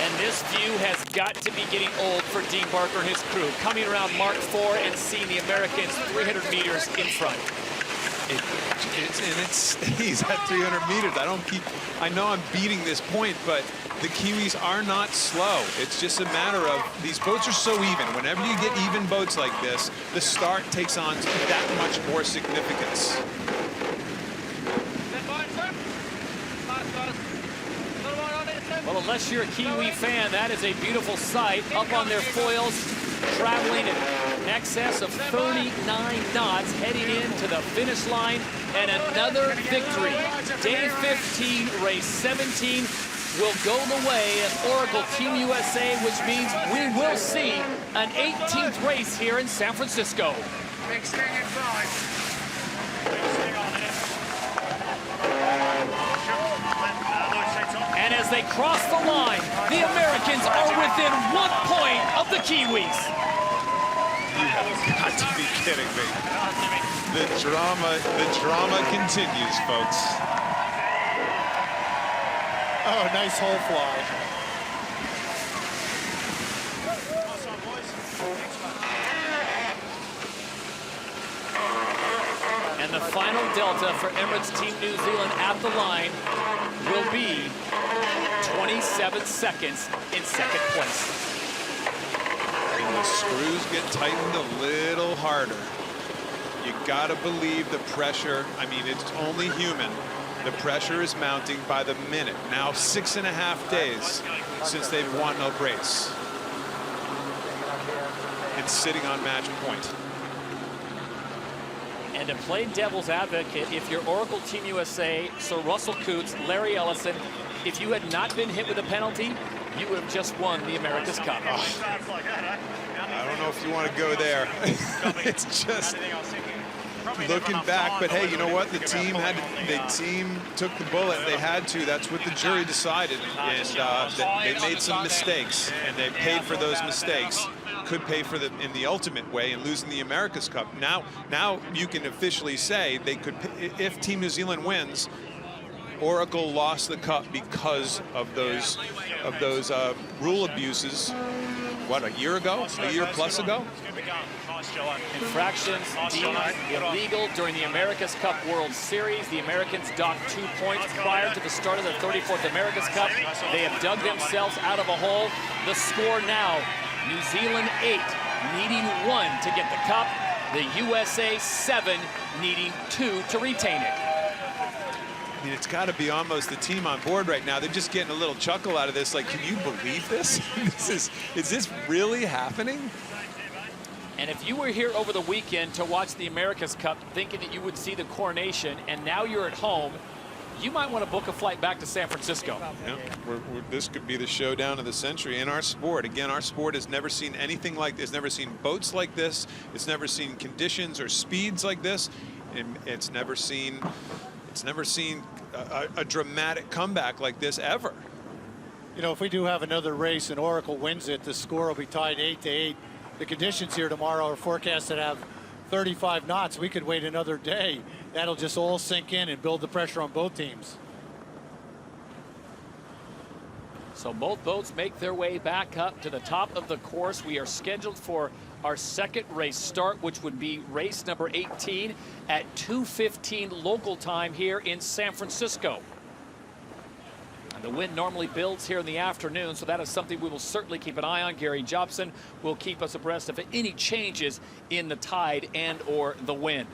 And this view has got to be getting old for Dean Barker and his crew, coming around mark 4 and seeing the Americans 300 meters in front. It stays at 300 meters. I know I'm beating this point, but the Kiwis are not slow. It's just a matter of, these boats are so even. Whenever you get even boats like this, the start takes on that much more significance. Well, unless you're a Kiwi fan, that is a beautiful sight. Up on their foils, traveling in excess of 39 knots, heading into the finish line, and another victory. Day 15, race 17 will go the way of Oracle Team USA, which means we will see an 18th race here in San Francisco. Big sting in 5. And as they cross the line, the Americans are within 1 point of the Kiwis. You have got to be kidding me. The drama continues, folks. Oh, nice hole fly. And the final delta for Emirates Team New Zealand at the line will be 27 seconds in second place. And the screws get tightened a little harder. You gotta believe the pressure. I mean, it's only human. The pressure is mounting by the minute. Now 6.5 days since they've won a race. and sitting on match point. And to play devil's advocate, if you're Oracle Team USA, Sir Russell Coutts, Larry Ellison, if you had not been hit with a penalty, you would have just won the America's Cup. I don't know if you want to go there. It's just looking back, but hey, you know what? The team took the bullet. They had to. That's what the jury decided, and they made some mistakes, and they paid for those mistakes. Could pay for them in the ultimate way and losing the America's Cup. Now you can officially say they could, if Team New Zealand wins, Oracle lost the cup because of those rule abuses. What, a year plus ago? Infractions deemed illegal during the America's Cup World Series. The Americans docked 2 points prior to the start of the 34th America's Cup. They have dug themselves out of a hole. The score now, New Zealand 8, needing 1 to get the cup. The USA 7, needing 2 to retain it. I mean, it's got to be almost the team on board right now. They're just getting a little chuckle out of this. Like, can you believe this? Is this really happening? And if you were here over the weekend to watch the America's Cup thinking that you would see the coronation, and now you're at home, you might want to book a flight back to San Francisco. Yeah, this could be the showdown of the century in our sport. Again, our sport has never seen anything like this. It's never seen boats like this. It's never seen conditions or speeds like this. And it's never seen a dramatic comeback like this ever. You know, if we do have another race and Oracle wins it, the score will be tied 8-8. The conditions here tomorrow are forecast to have 35 knots. We could wait another day. That'll just all sink in and build the pressure on both teams. So both boats make their way back up to the top of the course. We are scheduled for our second race start, which would be race number 18 at 2:15 local time here in San Francisco. And the wind normally builds here in the afternoon, so that is something we will certainly keep an eye on. Gary Jobson will keep us abreast of any changes in the tide and or the wind.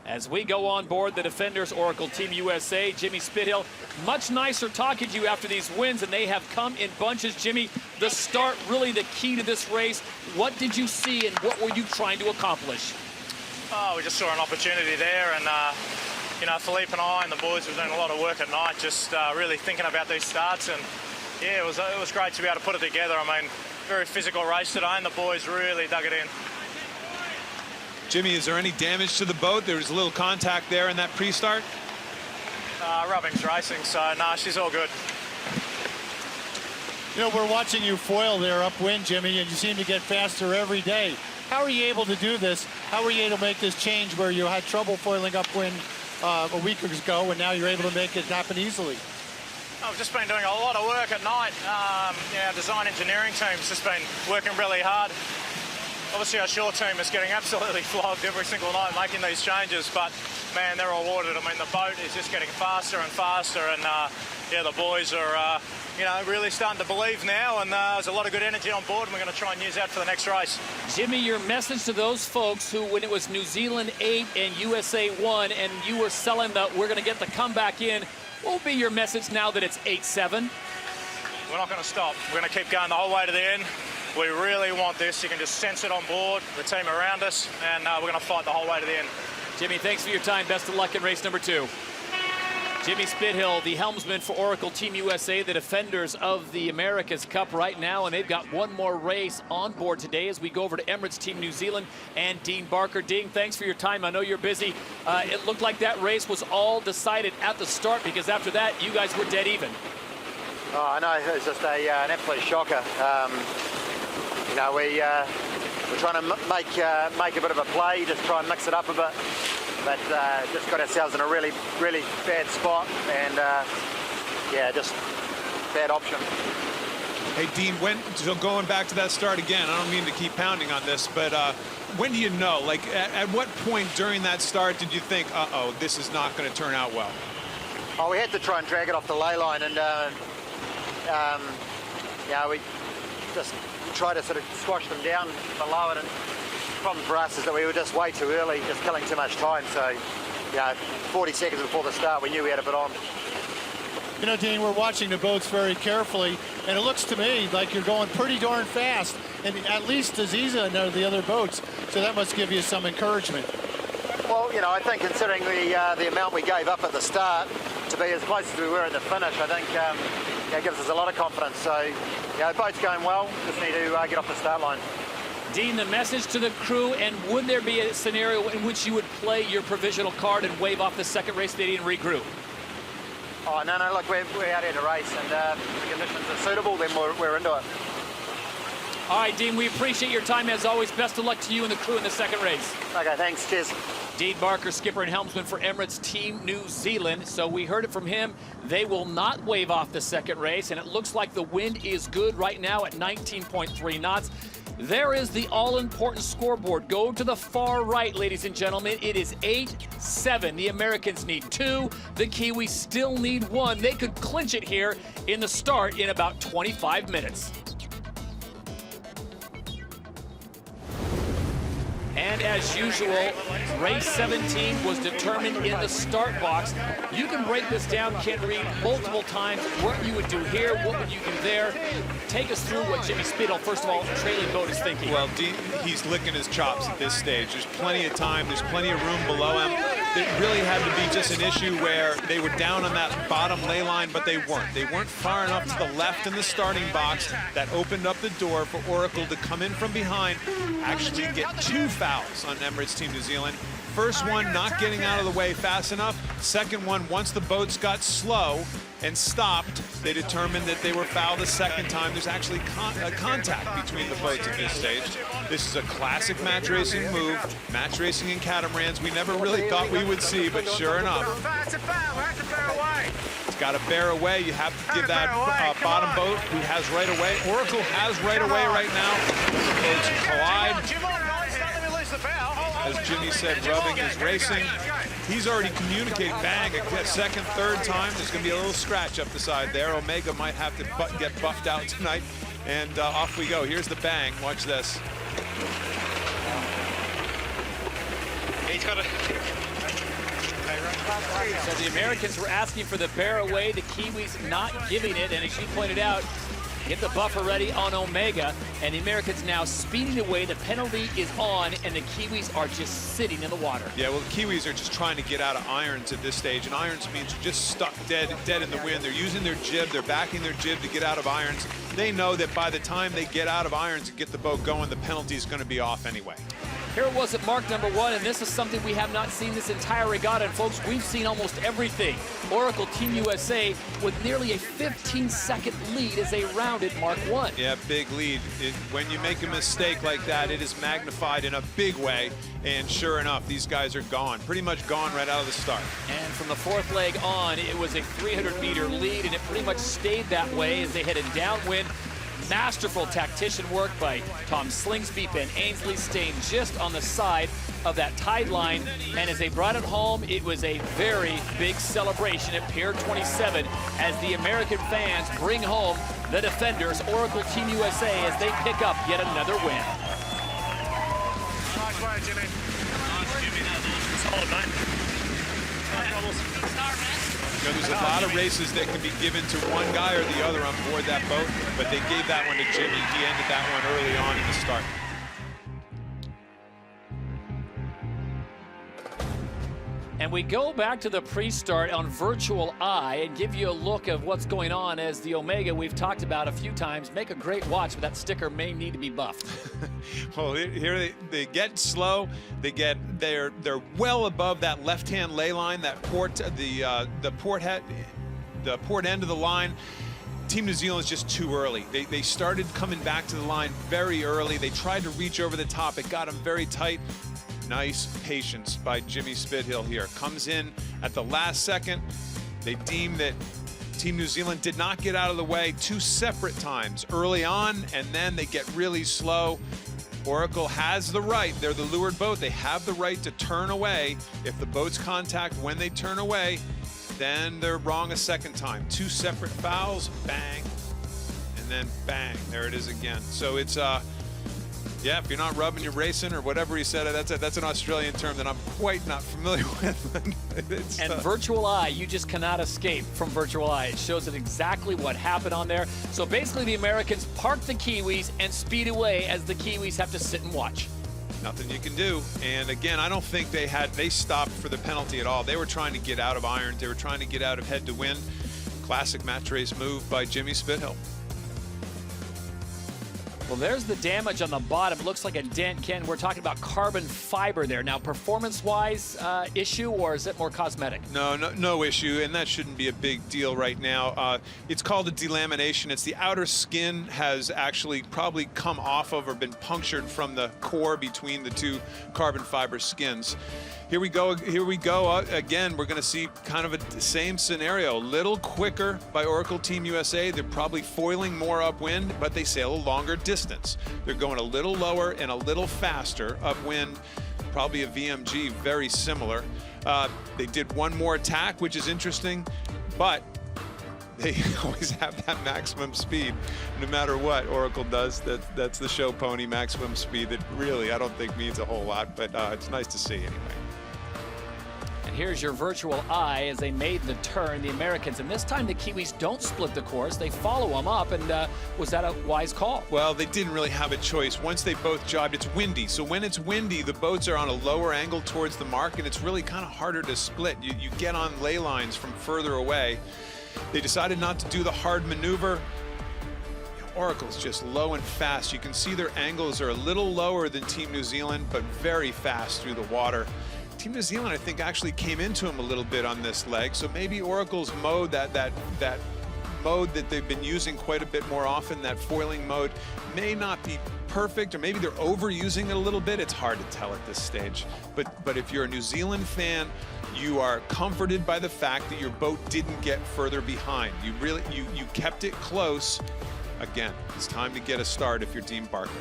As we go on board the Defenders Oracle Team USA, Jimmy Spithill, much nicer talking to you after these wins, and they have come in bunches. Jimmy, the start, really the key to this race. What did you see and what were you trying to accomplish? Oh, we just saw an opportunity there, and you know, Philippe and I and the boys were doing a lot of work at night, just really thinking about these starts, and yeah, it was great to be able to put it together. I mean, very physical race today, and the boys really dug it in. Jimmy, is there any damage to the boat? There was a little contact there in that pre-start. Rubbing's racing, so nah, she's all good. You know, we're watching you foil there upwind, Jimmy, and you seem to get faster every day. How are you able to do this? How are you able to make this change where you had trouble foiling upwind a week ago, and now you're able to make it happen easily? I've just been doing a lot of work at night. Yeah, design engineering team's just been working really hard. Obviously, our shore team is getting absolutely flogged every single night making these changes, but man, they're rewarded. I mean, the boat is just getting faster and faster, and yeah, the boys are you know, really starting to believe now, and there's a lot of good energy on board, and we're going to try and use that for the next race. Jimmy, your message to those folks who, when it was New Zealand 8 and USA 1, and you were selling the we're going to get the comeback in, what will be your message now that it's 8-7? We're not going to stop. We're going to keep going the whole way to the end. We really want this. You can just sense it on board, the team around us, and we're going to fight the whole way to the end. Jimmy, thanks for your time. Best of luck in race number 2. Jimmy Spithill, the helmsman for Oracle Team USA, the defenders of the America's Cup right now, and they've got one more race on board today as we go over to Emirates Team New Zealand and Dean Barker. Dean, thanks for your time. I know you're busy. It looked like that race was all decided at the start, because after that, you guys were dead even. Oh, I know. It was just an absolute shocker. You know, we're trying to make a bit of a play, just try and mix it up a bit, but just got ourselves in a really, really bad spot, and yeah, just bad option. Hey, Dean, so going back to that start again, I don't mean to keep pounding on this, but when do you know? Like, at what point during that start did you think, uh-oh, this is not going to turn out well? Oh, we had to try and drag it off the ley line, and yeah, we just try to sort of squash them down below it, and the problem for us is that we were just way too early, just killing too much time. So, yeah, 40 seconds before the start, we knew we had a bit on. You know, Dean, we're watching the boats very carefully, and it looks to me like you're going pretty darn fast. and at least as easy as the other boats. So that must give you some encouragement. Well, you know, I think considering the amount we gave up at the start to be as close as we were at the finish, I think it gives us a lot of confidence. So, yeah, the boat's going well. Just need to get off the start line. Dean, the message to the crew, and would there be a scenario in which you would play your provisional card and wave off the second race day and regroup? Oh, no, look, we're out here to race, and if the conditions are suitable, then we're into it. All right, Dean, we appreciate your time as always. Best of luck to you and the crew in the second race. Okay, thanks. Cheers. Dean Barker, skipper and helmsman for Emirates Team New Zealand. So we heard it from him. They will not wave off the second race, and it looks like the wind is good right now at 19.3 knots. There is the all-important scoreboard. Go to the far right, ladies and gentlemen. It is 8-7. The Americans need 2. The Kiwis still need 1. They could clinch it here in the start in about 25 minutes. And as usual, race 17 was determined in the start box. You can break this down, Ken Reed, multiple times. What you would do here, what would you do there? Take us through what Jimmy Spittle, first of all, trailing boat is thinking. Well, he's licking his chops at this stage. There's plenty of time. There's plenty of room below him. It really had to be just an issue where they were down on that bottom lay line, but they weren't. They weren't far enough to the left in the starting box. That opened up the door for Oracle to come in from behind, actually get 2 fouls on Emirates Team New Zealand. First one, not getting out of the way fast enough. Second one, once the boats got slow and stopped, they determined that they were fouled a second time. There's actually contact between the boats at this stage. This is a classic match racing move. Match racing in catamarans we never really thought we would see, but sure enough. It's got to bear away. You have to give that bottom boat who has right away. Oracle has right away right now. The boats collide. As Jimmy said, rubbing is racing. He's already communicated, bang, a second, third time. There's going to be a little scratch up the side there. Omega might have to get buffed out tonight. And off we go. Here's the bang. Watch this. He's got a... So the Americans were asking for the bear away, the Kiwis not giving it, and as you pointed out, get the buffer ready on Omega, and the Americans now speeding away. The penalty is on, and the Kiwis are just sitting in the water. Yeah, well, the Kiwis are just trying to get out of irons at this stage, and irons means you're just stuck dead in the wind. They're using their jib, they're backing their jib to get out of irons. They know that by the time they get out of irons and get the boat going, the penalty is going to be off anyway. Here it was at mark number 1, and this is something we have not seen this entire regatta. And folks, we've seen almost everything. Oracle Team USA with nearly a 15-second lead as they rounded mark 1. Yeah, big lead. When you make a mistake like that, it is magnified in a big way. And sure enough, these guys are gone. Pretty much gone right out of the start. And from the 4th leg on, it was a 300-meter lead, and it pretty much stayed that way as they headed downwind. Masterful tactician work by Tom Slingsby. Ben Ainsley staying just on the side of that tide line. And as they brought it home, it was a very big celebration at Pier 27 as the American fans bring home the defenders, Oracle Team USA, as they pick up yet another win. Nice work, Jimmy. Nice, Jimmy. Solid, mate. No troubles. You know, there's a lot of races that can be given to one guy or the other on board that boat, but they gave that one to Jimmy. He ended that one early on in the start. And we go back to the pre-start on virtual eye and give you a look of what's going on as the Omega we've talked about a few times. Make a great watch, but that sticker may need to be buffed. Well, here they get slow. They're well above that left-hand lay line, that port port end of the line. Team New Zealand's just too early. They started coming back to the line very early. They tried to reach over the top. It got them very tight. Nice patience by Jimmy Spithill here. Comes in at the last second. They deem that Team New Zealand did not get out of the way 2 separate times early on, and then they get really slow. Oracle has the right. They're the leeward boat. They have the right to turn away. If the boats contact when they turn away, then they're wrong a second time. 2 separate fouls, bang, and then bang. There it is again. So it's Yeah, if you're not rubbing, you're racing, or whatever he said. That's an Australian term that I'm quite not familiar with. And virtual eye, you just cannot escape from virtual eye. It shows it exactly what happened on there. So basically the Americans park the Kiwis and speed away as the Kiwis have to sit and watch. Nothing you can do. And again, I don't think they stopped for the penalty at all. They were trying to get out of irons. They were trying to get out of head to win. Classic match race move by Jimmy Spithill. Well, there's the damage on the bottom. Looks like a dent, Ken. We're talking about carbon fiber there. Now, performance-wise issue, or is it more cosmetic? No issue, and that shouldn't be a big deal right now. It's called a delamination. It's the outer skin has actually probably come off of or been punctured from the core between the two carbon fiber skins. Here we go. Again, we're going to see kind of the same scenario. A little quicker by Oracle Team USA. They're probably foiling more upwind, but they sail a longer distance. They're going a little lower and a little faster upwind. Probably a VMG, very similar. They did one more attack, which is interesting, but they always have that maximum speed, no matter what Oracle does. That's the show pony maximum speed that really I don't think means a whole lot, but it's nice to see anyway. And here's your virtual eye as they made the turn, the Americans. And this time the Kiwis don't split the course. They follow them up, and was that a wise call? Well, they didn't really have a choice. Once they both jobbed, it's windy. So when it's windy, the boats are on a lower angle towards the mark, and it's really kind of harder to split. You get on ley lines from further away. They decided not to do the hard maneuver. Oracle's just low and fast. You can see their angles are a little lower than Team New Zealand, but very fast through the water. Team New Zealand, I think, actually came into him a little bit on this leg. So maybe Oracle's mode, that mode that they've been using quite a bit more often, that foiling mode, may not be perfect, or maybe they're overusing it a little bit. It's hard to tell at this stage. But if you're a New Zealand fan, you are comforted by the fact that your boat didn't get further behind. You kept it close. Again, it's time to get a start if you're Dean Barker.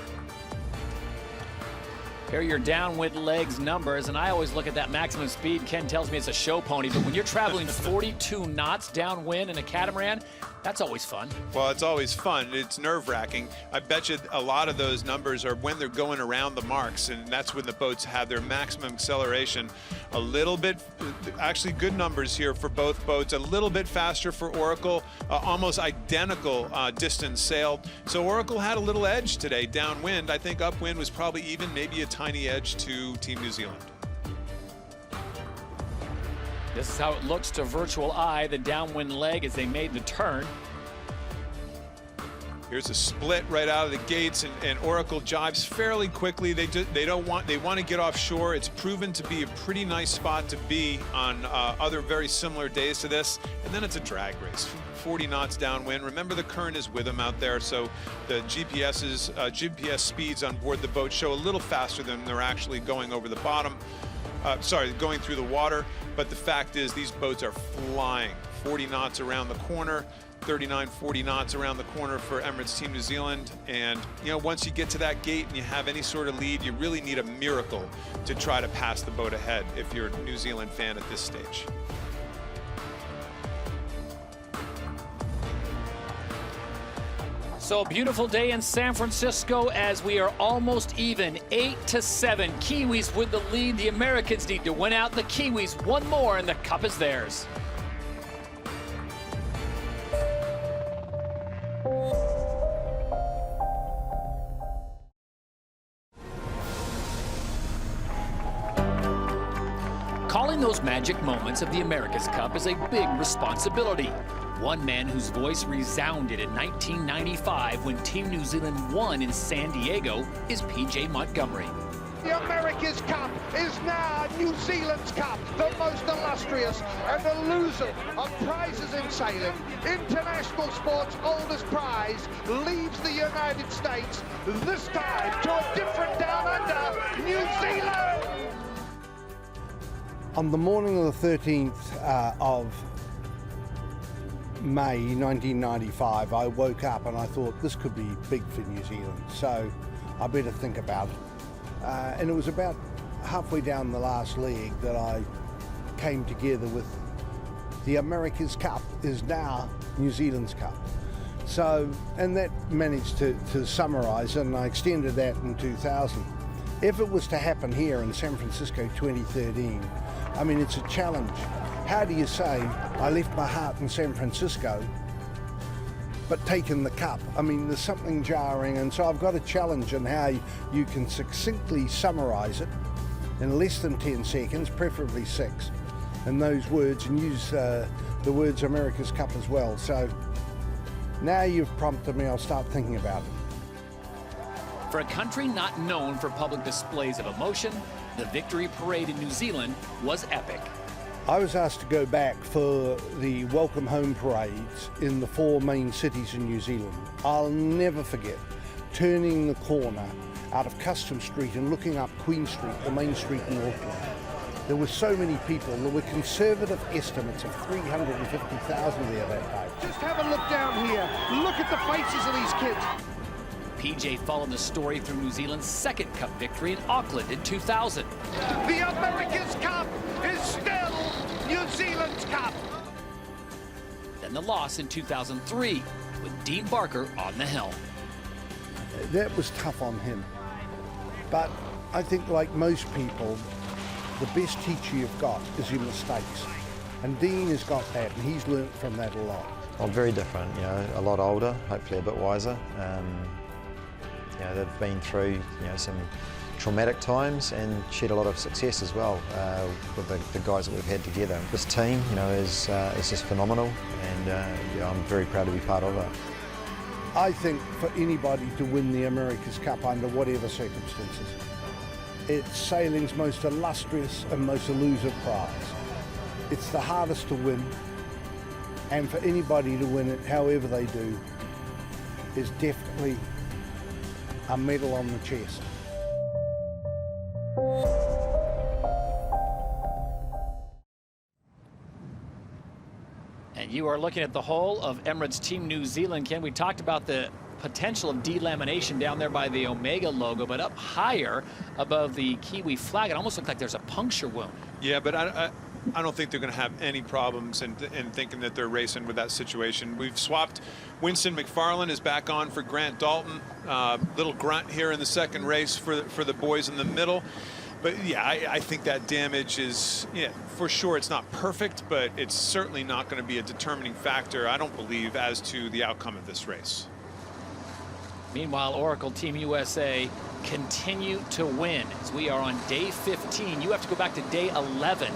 Here are your downwind legs numbers, and I always look at that maximum speed. Ken tells me it's a show pony, but when you're traveling 42 knots downwind in a catamaran, that's always fun. Well, it's always fun. It's nerve-wracking. I bet you a lot of those numbers are when they're going around the marks, and that's when the boats have their maximum acceleration. A little bit, actually good numbers here for both boats. A little bit faster for Oracle, almost identical distance sailed. So Oracle had a little edge today downwind. I think upwind was probably even, maybe a tiny edge to Team New Zealand. This is how it looks to virtual eye, the downwind leg as they made the turn. Here's a split right out of the gates, and Oracle jives fairly quickly. They want to get offshore. It's proven to be a pretty nice spot to be on other very similar days to this. And then it's a drag race, 40 knots downwind. Remember, the current is with them out there, so the GPS speeds on board the boat show a little faster than they're actually going over the bottom. Going through the water. But the fact is, these boats are flying 40 knots around the corner, 39, 40 knots around the corner for Emirates Team New Zealand. And, you know, once you get to that gate and you have any sort of lead, you really need a miracle to try to pass the boat ahead if you're a New Zealand fan at this stage. So a beautiful day in San Francisco as we are almost even, 8-7. Kiwis with the lead. The Americans need to win out. The Kiwis one more and the cup is theirs. Calling those magic moments of the America's Cup is a big responsibility. One man whose voice resounded in 1995 when Team New Zealand won in San Diego is PJ Montgomery. The America's Cup is now New Zealand's Cup, the most illustrious and elusive of prizes in sailing. International sport's oldest prize leaves the United States, this time to a different down under, New Zealand! On the morning of the 13th of May 1995, I woke up and I thought this could be big for New Zealand, so I better think about it. And it was about halfway down the last leg that I came together with the America's Cup is now New Zealand's Cup. So, and that managed to summarise, and I extended that in 2000. If it was to happen here in San Francisco 2013, I mean, it's a challenge. How do you say, I left my heart in San Francisco, but taken the cup? I mean, there's something jarring, and so I've got a challenge in how you can succinctly summarise it in less than 10 seconds, preferably 6, in those words, and use the words America's Cup as well. So now you've prompted me, I'll start thinking about it. For a country not known for public displays of emotion, the victory parade in New Zealand was epic. I was asked to go back for the welcome home parades in the 4 main cities in New Zealand. I'll never forget turning the corner out of Custom Street and looking up Queen Street, the main street in Auckland. There were so many people. There were conservative estimates of 350,000 there that day. Just have a look down here. Look at the faces of these kids. PJ followed the story through New Zealand's second Cup victory in Auckland in 2000. The America's Cup is still New Zealand's Cup. Then the loss in 2003 with Dean Barker on the helm. That was tough on him. But I think, like most people, the best teacher you've got is your mistakes. And Dean has got that, and he's learnt from that a lot. Well, very different, you know, a lot older, hopefully a bit wiser. You know, they've been through, you know, some traumatic times and shared a lot of success as well with the guys that we've had together. This team, you know, is just phenomenal, and yeah, I'm very proud to be part of it. I think for anybody to win the America's Cup under whatever circumstances, it's sailing's most illustrious and most elusive prize. It's the hardest to win, and for anybody to win it, however they do, is definitely a medal on the chest. And you are looking at the whole of Emirates Team New Zealand, Ken. We talked about the potential of delamination down there by the Omega logo, but up higher above the Kiwi flag, it almost looks like there's a puncture wound. Yeah, but I don't think they're going to have any problems in thinking that they're racing with that situation. We've swapped. Winston McFarlane is back on for Grant Dalton. Little grunt here in the second race for the boys in the middle. But yeah, I think that damage is, yeah, for sure it's not perfect, but it's certainly not going to be a determining factor, I don't believe, as to the outcome of this race. Meanwhile, Oracle Team USA continue to win as we are on day 15. You have to go back to day 11.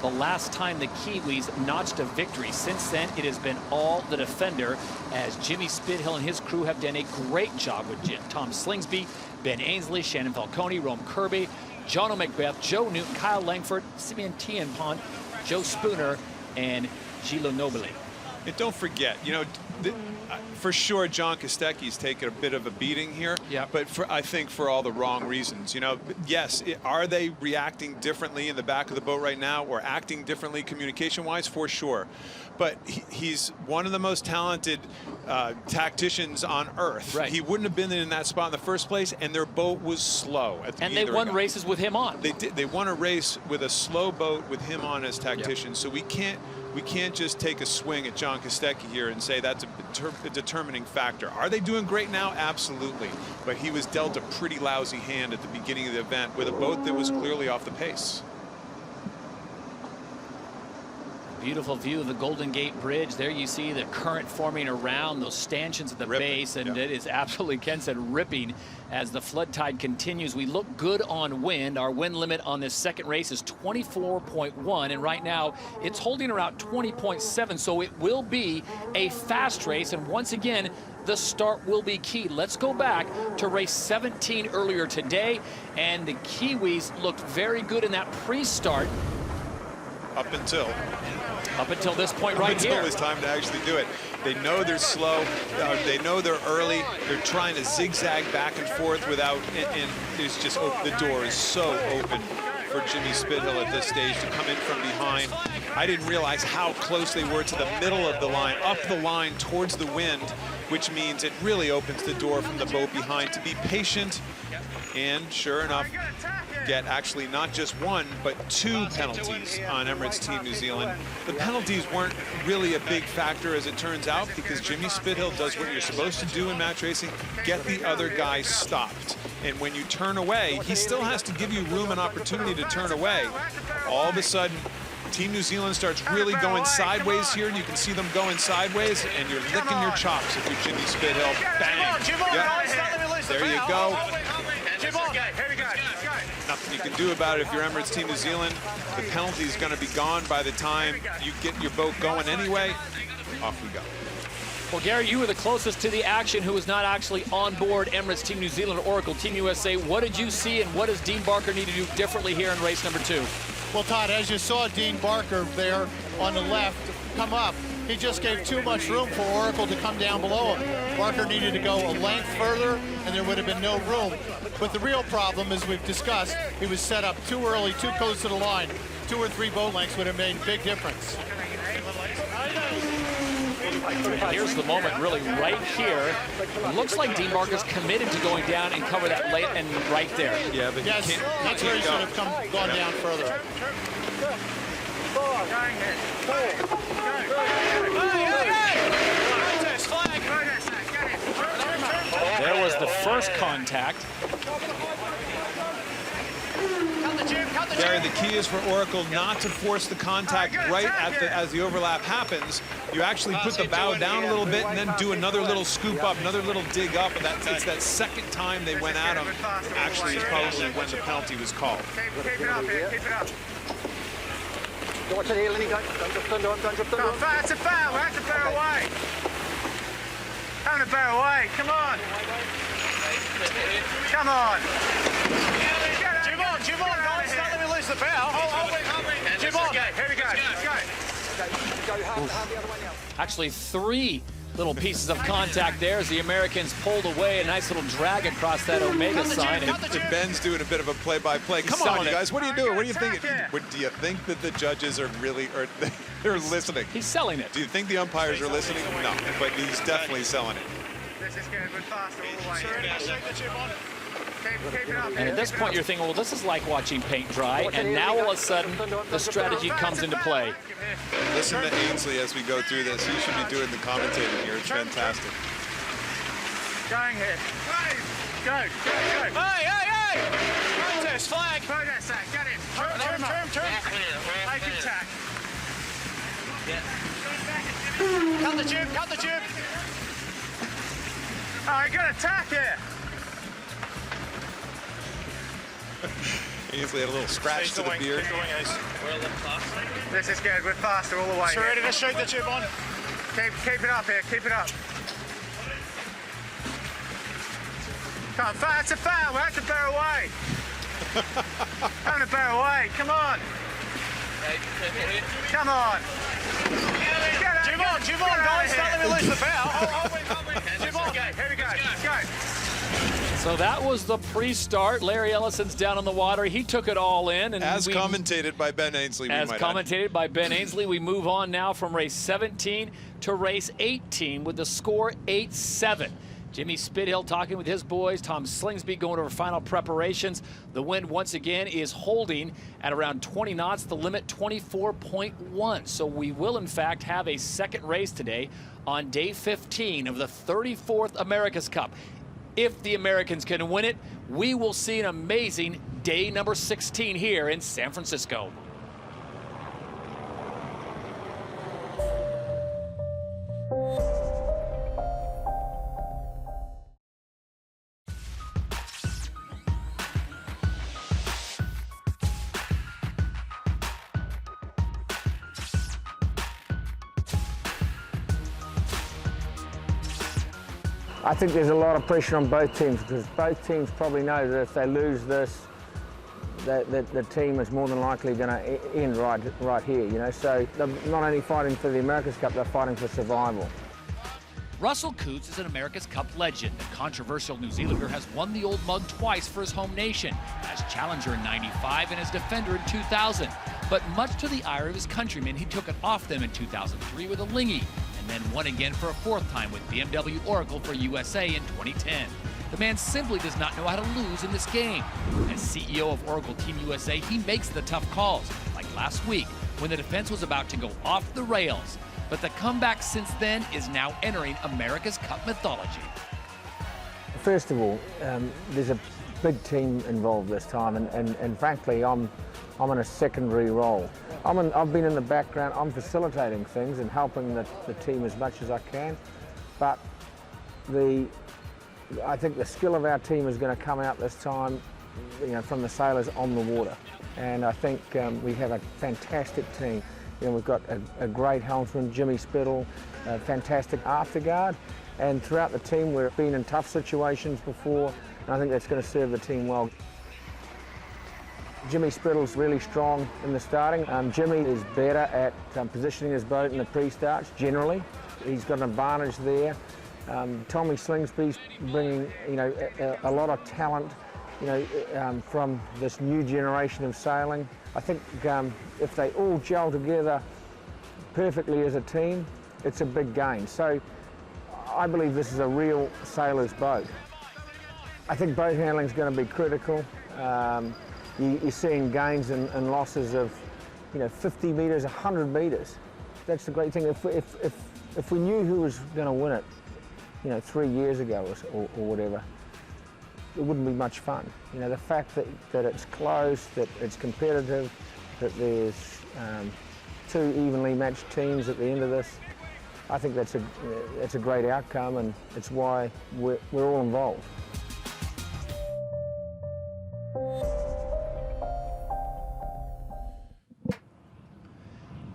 The last time the Kiwis notched a victory. Since then, it has been all the defender, as Jimmy Spithill and his crew have done a great job with Tom Slingsby, Ben Ainsley, Shannon Falcone, Rome Kirby, John O'Macbeth, Joe Newton, Kyle Langford, Simeon Tienpont, Joe Spooner, and Gilo Nobili. And don't forget, you know, for sure, John Kostecki's taken a bit of a beating here, but I think for all the wrong reasons. You know, yes, are they reacting differently in the back of the boat right now, or acting differently communication-wise? For sure. But he's one of the most talented tacticians on Earth. Right. He wouldn't have been in that spot in the first place, and their boat was slow. And they won races with him on. They did. They won a race with a slow boat with him on as tactician. So we can't just take a swing at John Kostecki here and say that's a determining factor. Are they doing great now? Absolutely. But he was dealt a pretty lousy hand at the beginning of the event with a boat that was clearly off the pace. Beautiful view of the Golden Gate Bridge. There you see the current forming around those stanchions at the base, and it is absolutely, Ken said, ripping as the flood tide continues. We look good on wind. Our wind limit on this second race is 24.1, and right now it's holding around 20.7, so it will be a fast race, and once again, the start will be key. Let's go back to race 17 earlier today, and the Kiwis looked very good in that pre-start. Up until this point right here. Until it's time to actually do it. They know they're slow. They know they're early. They're trying to zigzag back and forth without, and it's just, the door is so open for Jimmy Spithill at this stage to come in from behind. I didn't realize how close they were to the middle of the line, up the line towards the wind, which means it really opens the door from the boat behind. To be patient and sure enough, get actually not just one, but 2 penalties on Emirates Team New Zealand. The penalties weren't really a big factor, as it turns out, because Jimmy Spithill does what you're supposed to do in match racing, get the other guy stopped. And when you turn away, he still has to give you room and opportunity to turn away. All of a sudden, Team New Zealand starts really going sideways here, and you can see them going sideways, and you're licking your chops if you're Jimmy Spithill. Bang! Yep. There you go. Nothing you can do about it if you're Emirates Team New Zealand. The penalty is going to be gone by the time you get your boat going anyway. Off we go. Well, Gary, you were the closest to the action who was not actually on board Emirates Team New Zealand or Oracle Team USA. What did you see, and what does Dean Barker need to do differently here in race number 2? Well, Todd, as you saw Dean Barker there on the left come up, he just gave too much room for Oracle to come down below him. Barker needed to go a length further, and there would have been no room. But the real problem, as we've discussed, he was set up too early, too close to the line. 2 or 3 boat lengths would have made a big difference. And here's the moment, really, right here. It looks like Dean Barker's committed to going down and cover that late and right there. Yeah, but yes, that's where he should have gone down further. There was the first contact. Gary, the key is for Oracle not to force the contact right as the overlap happens. You actually put the bow down a little bit and then do another little scoop up, another little dig up. And it's that second time they went at him, actually, is probably when the penalty was called. Keep it up here, keep it up. Watch it here, Lenny, don't drift under him, don't drift under him. That's a foul, we have to bear away. Having to bear away, come on. Come on. Jim on, guys, don't let me lose the bow. Jim on, here we go, let's go. Go hard the other way now. Actually, 3 little pieces of contact there as the Americans pulled away. A nice little drag across that Omega sign. And Ben's doing a bit of a play-by-play. Come on, you guys, what are you doing? What are you thinking? Do you think that the judges are really, or they're listening? He's selling it. Do you think the umpires are listening? No, but he's definitely selling it. This is good, we're faster all the way. Keep it up. And at this point, you're thinking, well, this is like watching paint dry. And now, all of a sudden, the strategy comes into play. Listen to Ainsley as we go through this. He should be doing the commentating here. It's fantastic. Going here. Go. Hey! Protest flag. Protest flag, get him. Turn. Make him tack. Cut the tube. Oh, you got a tack here. Ainsley had a little scratch to the beard. This is good, we're faster all the way. So ready to shake the tube on? Keep it up here, keep it up. Come on, that's a foul, we have to bear away. Having to bear away, come on. Come on. Jim on, guys, don't let me lose the bow. Jim on, here we go, let's go. So that was the pre-start. Larry Ellison's down on the water. He took it all in. And as commentated by Ben Ainsley. As commentated by Ben Ainsley, we move on now from race 17 to race 18 with the score 8-7. Jimmy Spithill talking with his boys. Tom Slingsby going over final preparations. The wind once again is holding at around 20 knots, the limit 24.1. So we will in fact have a second race today on day 15 of the 34th America's Cup. If the Americans can win it, we will see an amazing day number 16 here in San Francisco. I think there's a lot of pressure on both teams because both teams probably know that if they lose this, that the team is more than likely going to end right here, you know. So they're not only fighting for the America's Cup, they're fighting for survival. Russell Coutts is an America's Cup legend. The controversial New Zealander has won the old mug twice for his home nation, as challenger in '95 and as defender in 2000. But much to the ire of his countrymen, he took it off them in 2003 with a lingy, and then won again for a 4th time with BMW Oracle for USA in 2010. The man simply does not know how to lose in this game. As CEO of Oracle Team USA, he makes the tough calls, like last week when the defense was about to go off the rails. But the comeback since then is now entering America's Cup mythology. First of all, there's a big team involved this time, and frankly, I'm in a secondary role. I've been in the background. I'm facilitating things and helping the team as much as I can, but I think the skill of our team is going to come out this time, from the sailors on the water, and I think we have a fantastic team. We've got a great helmsman, Jimmy Spittle, a fantastic afterguard, and throughout the team we've been in tough situations before, and I think that's going to serve the team well. Jimmy Spittle's really strong in the starting. Jimmy is better at positioning his boat in the pre-starts generally. He's got an advantage there. Tommy Slingsby's bringing a lot of talent from this new generation of sailing. I think if they all gel together perfectly as a team, it's a big gain. So I believe this is a real sailor's boat. I think boat handling is going to be critical. You're seeing gains and losses of 50 metres, 100 metres. That's the great thing. If we knew who was going to win it, 3 years ago or whatever, it wouldn't be much fun. The fact that it's close, that it's competitive, that there's two evenly matched teams at the end of this, I think that's a great outcome, and it's why we're all involved.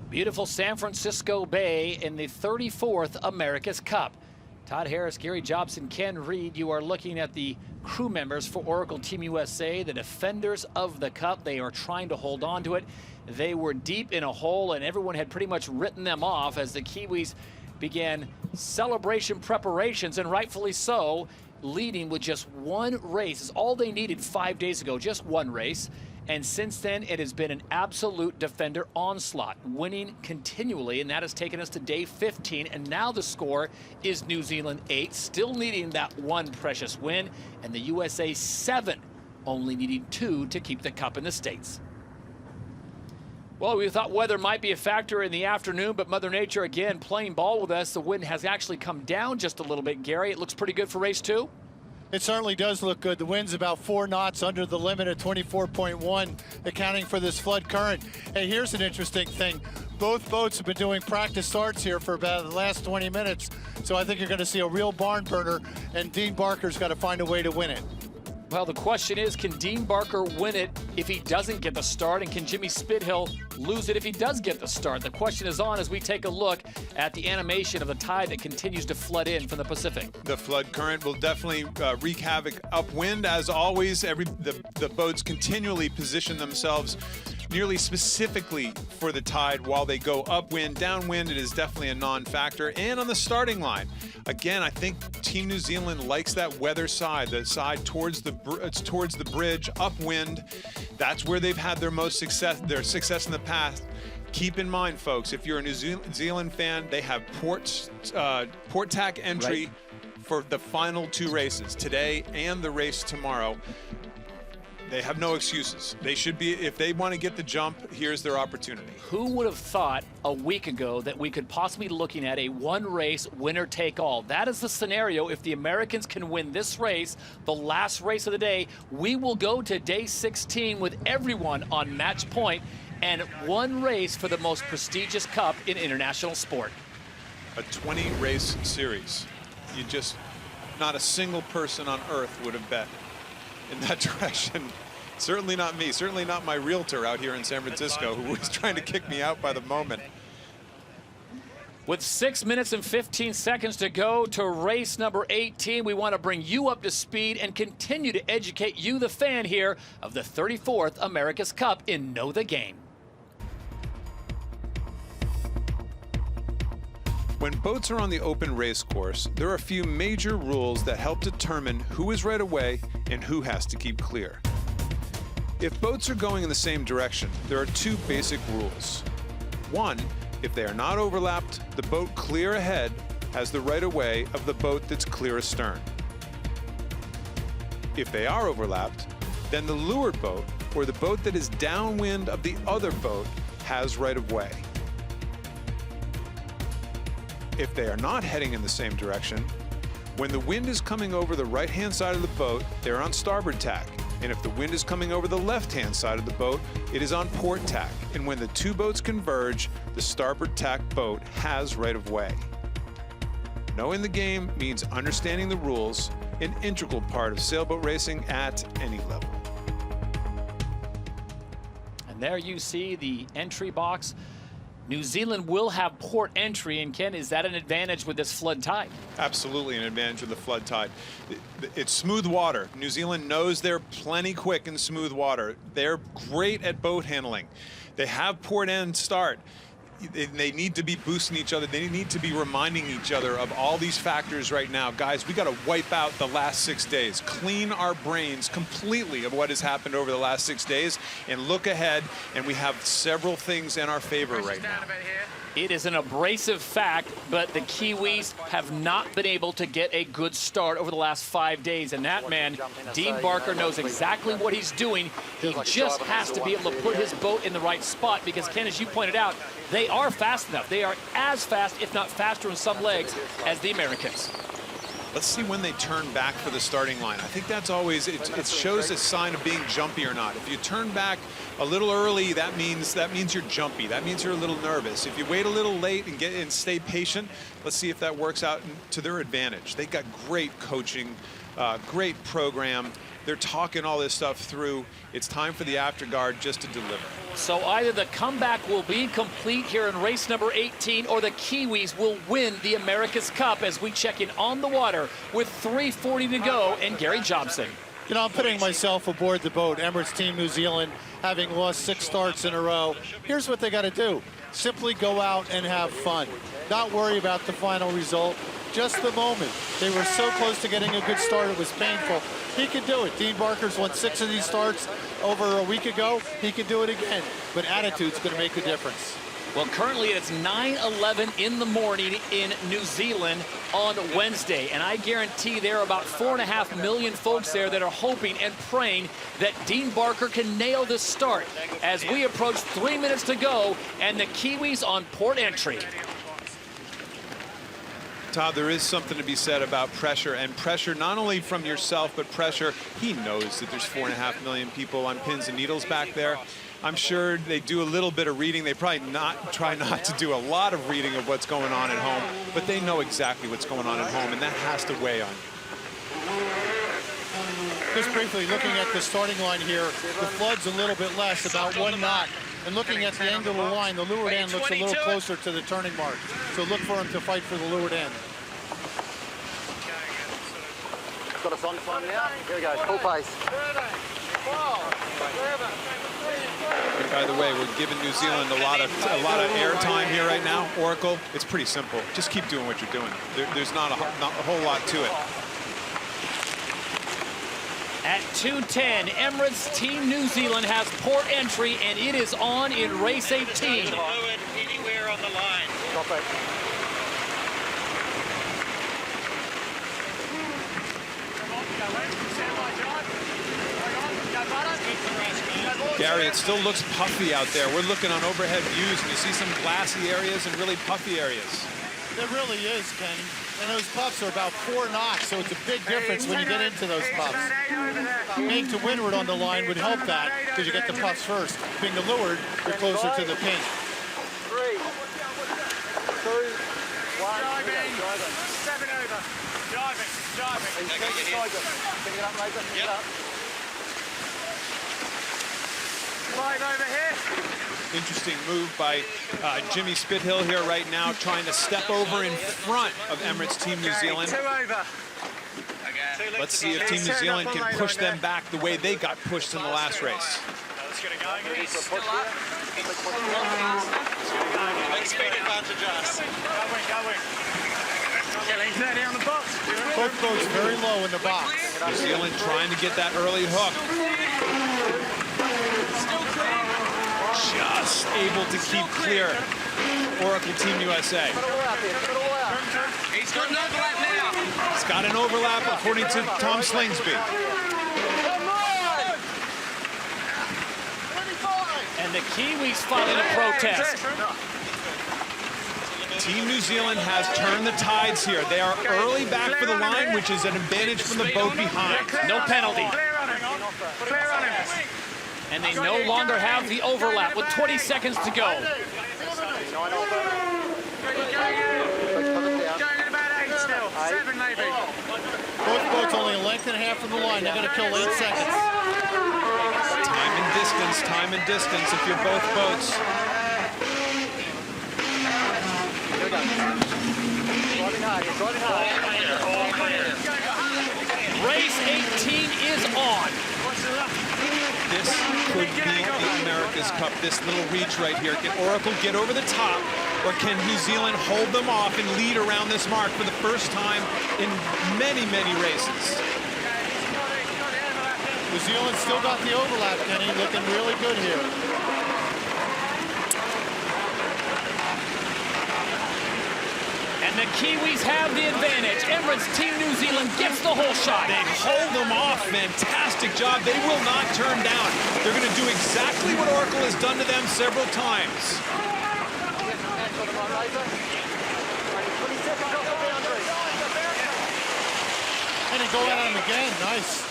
Beautiful San Francisco Bay in the 34th America's Cup. Todd Harris, Gary Jobson, Ken Reed, you are looking at the crew members for Oracle Team USA, the defenders of the Cup. They are trying to hold on to it. They were deep in a hole, and everyone had pretty much written them off as the Kiwis began celebration preparations, and rightfully so, leading with just one race. It's all they needed 5 days ago, just one race. And since then, it has been an absolute defender onslaught, winning continually, and that has taken us to day 15. And now the score is New Zealand 8, still needing that one precious win, and the USA 7, only needing 2 to keep the Cup in the States. Well, we thought weather might be a factor in the afternoon, but Mother Nature, again, playing ball with us. The wind has actually come down just a little bit, Gary. It looks pretty good for race 2. It certainly does look good. The wind's about 4 knots under the limit at 24.1, accounting for this flood current. Hey, here's an interesting thing. Both boats have been doing practice starts here for about the last 20 minutes, so I think you're going to see a real barn burner, and Dean Barker's got to find a way to win it. Well, the question is, can Dean Barker win it if he doesn't get the start? And can Jimmy Spithill lose it if he does get the start? The question is on as we take a look at the animation of the tide that continues to flood in from the Pacific. The flood current will definitely wreak havoc upwind. As always, the boats continually position themselves nearly specifically for the tide while they go upwind. Downwind, it is definitely a non-factor. And on the starting line, again, I think Team New Zealand likes that weather side, the side towards the bridge, upwind. That's where they've had their most success, in the past. Keep in mind, folks, if you're a New Zealand fan, they have port tack entry for the final 2 races, today and the race tomorrow. They have no excuses. They should be, if they want to get the jump, here's their opportunity. Who would have thought a week ago that we could possibly be looking at a one-race winner-take-all? That is the scenario. If the Americans can win this race, the last race of the day, we will go to day 16 with everyone on match point and one race for the most prestigious cup in international sport. A 20-race series. Not a single person on earth would have bet in that direction. Certainly not me, certainly not my realtor out here in San Francisco who was trying to kick me out by the moment. With 6 minutes and 15 seconds to go to race number 18, we want to bring you up to speed and continue to educate you, the fan here, of the 34th America's Cup in Know the Game. When boats are on the open race course, there are a few major rules that help determine who is right away and who has to keep clear. If boats are going in the same direction, there are 2 basic rules. 1, if they are not overlapped, the boat clear ahead has the right of way of the boat that's clear astern. If they are overlapped, then the leeward boat, or the boat that is downwind of the other boat, has right of way. If they are not heading in the same direction, when the wind is coming over the right-hand side of the boat, they're on starboard tack. And if the wind is coming over the left-hand side of the boat, it is on port tack. And when the two boats converge, the starboard tack boat has right of way. Knowing the game means understanding the rules, an integral part of sailboat racing at any level. And there you see the entry box. New Zealand will have port entry, and Ken, is that an advantage with this flood tide? Absolutely an advantage with the flood tide. It's smooth water. New Zealand knows they're plenty quick in smooth water. They're great at boat handling. They have port end start. They need to be boosting each other. They need to be reminding each other of all these factors right now. Guys, we got to wipe out the last 6 days, clean our brains completely of what has happened over the last 6 days, and look ahead, and we have several things in our favor right now. It is an abrasive fact, but the Kiwis have not been able to get a good start over the last 5 days. And that man, Dean Barker, knows exactly what he's doing. He just has to be able to put his boat in the right spot because, Ken, as you pointed out, they are fast enough. They are as fast, if not faster in some legs, as the Americans. Let's see when they turn back for the starting line. I think that's always, it shows a sign of being jumpy or not. If you turn back a little early, that means you're jumpy. That means you're a little nervous. If you wait a little late and stay patient, let's see if that works out to their advantage. They got great coaching, great program. They're talking all this stuff through. It's time for the afterguard just to deliver. So either the comeback will be complete here in race number 18, or the Kiwis will win the America's Cup as we check in on the water with 3:40 to go and Gary Jobson. You know, I'm putting myself aboard the boat. Emirates Team New Zealand, having lost 6 starts in a row. Here's what they got to do. Simply go out and have fun. Not worry about the final result. Just the moment. They were so close to getting a good start, it was painful. He can do it. Dean Barker's won 6 of these starts over a week ago. He can do it again. But attitude's going to make a difference. Well, currently it's 9:11 in the morning in New Zealand on Wednesday, and I guarantee there are about 4.5 million folks there that are hoping and praying that Dean Barker can nail this start as we approach 3 minutes to go and the Kiwis on port entry. Todd, there is something to be said about pressure, and pressure not only from yourself, but pressure. He knows that there's 4.5 million people on pins and needles back there. I'm sure they do a little bit of reading. They probably try not to do a lot of reading of what's going on at home, but they know exactly what's going on at home, and that has to weigh on you. Just briefly, looking at the starting line here, the flood's a little bit less, about 1 knot. And looking at the angle of the line, the leeward end looks a little closer to the turning mark. So look for him to fight for the leeward end. Got us on time now. Here we go, full pace. By the way, we're giving New Zealand a lot of air time here right now. Oracle, it's pretty simple. Just keep doing what you're doing. There's not a whole lot to it. At 2:10, Emirates Team New Zealand has port entry, and it is on in race 18. Anywhere on the line. Stop it. Gary, it still looks puffy out there. We're looking on overhead views, and you see some glassy areas and really puffy areas. There really is, Kenny. And those puffs are about 4 knots, so it's a big difference when you get into those puffs. Being to windward on the line would help that, because you get the puffs first. Being to leeward, you're closer to the pin. 3, 2, 1. Diving. 7 over. Diving. Pick it up, Laser. Pick it up. 5 over here. Interesting move by Jimmy Spithill here right now, trying to step over in front of Emirates Team New Zealand. 2 over. Let's see if Team New Zealand can push them back the way they got pushed in the last race. Let's get it going. Still up. Big speed advantage us. Going. Kelly's nearly on the box. Both boats very low in the box. New Zealand trying to get that early hook. Just able to keep clear. Oracle Team USA. He's got an overlap now. He's got an overlap according to Tom Slingsby. And the Kiwis filing a protest. Team New Zealand has turned the tides here. They are early back for the line, which is an advantage from the boat behind. No penalty. And they no longer have the overlap with 20 seconds to go. Both boats only a length and a half from the line. They're going to kill 8 seconds. Time and distance if you're both boats. Race 18 is on. This could be the America's Cup, this little reach right here. Can Oracle get over the top, or can New Zealand hold them off and lead around this mark for the first time in many, many races? New Zealand still got the overlap, Kenny, looking really good here. And the Kiwis have the advantage. Emirates Team New Zealand gets the whole shot. They hold them off. Fantastic job. They will not turn down. They're going to do exactly what Oracle has done to them several times. And they go at him again. Nice.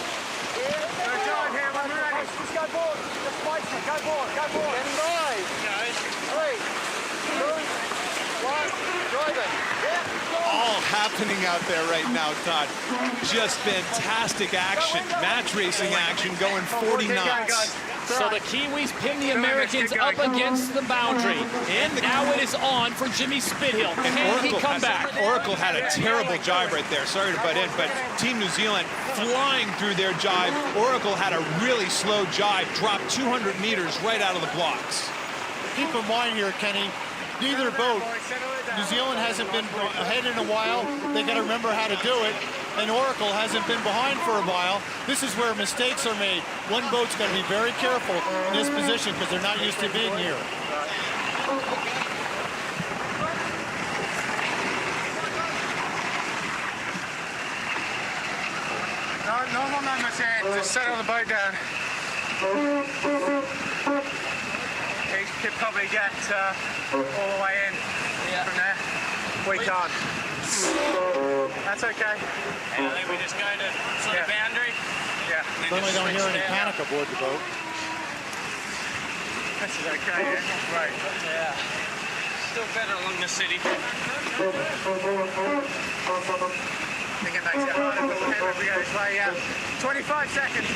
All happening out there right now, Todd. Just fantastic action, match racing action, going 40 knots. So the Kiwis pin the Americans up against the boundary. And now it is on for Jimmy Spithill. Can he come back? Oracle had a terrible jibe right there. Sorry to butt in, but Team New Zealand flying through their jibe. Oracle had a really slow jibe, dropped 200 meters right out of the blocks. Keep in mind here, Kenny, neither boat, New Zealand hasn't been ahead in a while. They got to remember how to do it. And Oracle hasn't been behind for a while. This is where mistakes are made. One boat's got to be very careful in this position because they're not used to being here. No more numbers here. Just settle the boat down. He could probably get all the way in from there. We can't. That's okay. And I think we just go to the boundary. Yeah. Certainly don't hear any panic aboard the boat. This is okay, yeah. Right. Yeah. Still better along the city. I think it makes it harder for him if we go this way, yeah. 25 seconds.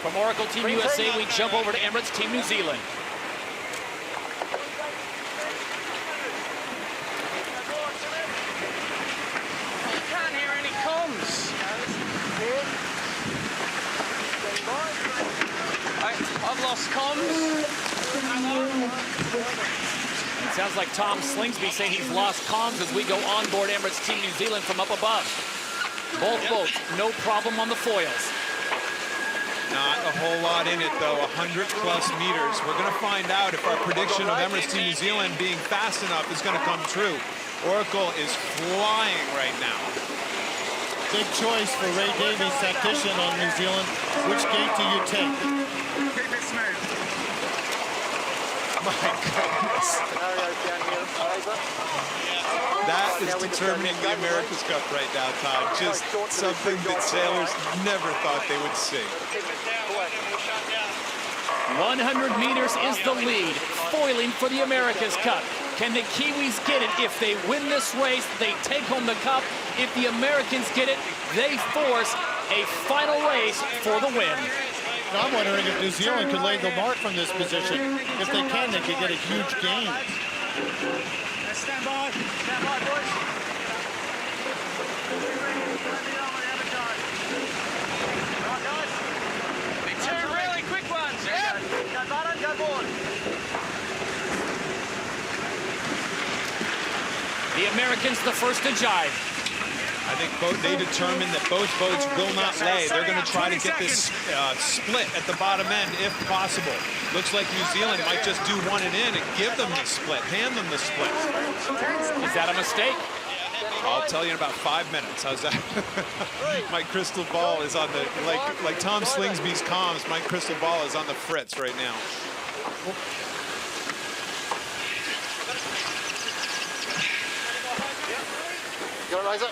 From Oracle Team USA, we jump over to Emirates Team New Zealand. I've lost comms. It sounds like Tom Slingsby saying he's lost comms as we go on board Emirates Team New Zealand from up above. Both boats, no problem on the foils. Not a whole lot in it, though. 100+ meters. We're going to find out if our prediction of Emirates Team New Zealand being fast enough is going to come true. Oracle is flying right now. Big choice for Ray Davies, tactician on New Zealand. Which gate do you take? Keep it smooth. My goodness. That is determining the America's Cup right now, Todd. Just something that sailors never thought they would see. 100 meters is the lead, foiling for the America's Cup. Can the Kiwis get it? If they win this race, they take home the cup. If the Americans get it, they force a final race for the win. Now I'm wondering if New Zealand could lay the mark from this position. If they can, they could get a huge gain. Stand by, boys. Two really quick ones. Yeah. Go bottom, go board. The Americans the first to jibe. I think they determined that both boats will not lay. They're going to try to get this split at the bottom end if possible. Looks like New Zealand might just do one and in and give them the split, hand them the split. Is that a mistake? I'll tell you in about 5 minutes. How's that? My crystal ball is on the, like Tom Slingsby's comms, my crystal ball is on the fritz right now. Got it, Razor?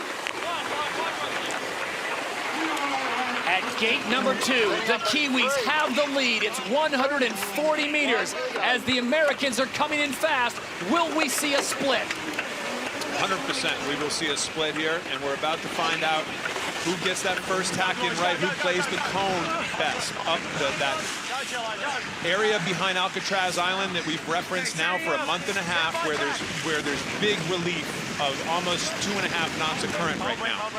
At gate number 2, the Kiwis have the lead. It's 140 meters. As the Americans are coming in fast, will we see a split? 100%. We will see a split here, and we're about to find out who gets that first tack in right, who plays the cone best up that area behind Alcatraz Island that we've referenced now for a month and a half, where there's big relief of almost 2.5 knots of current right now.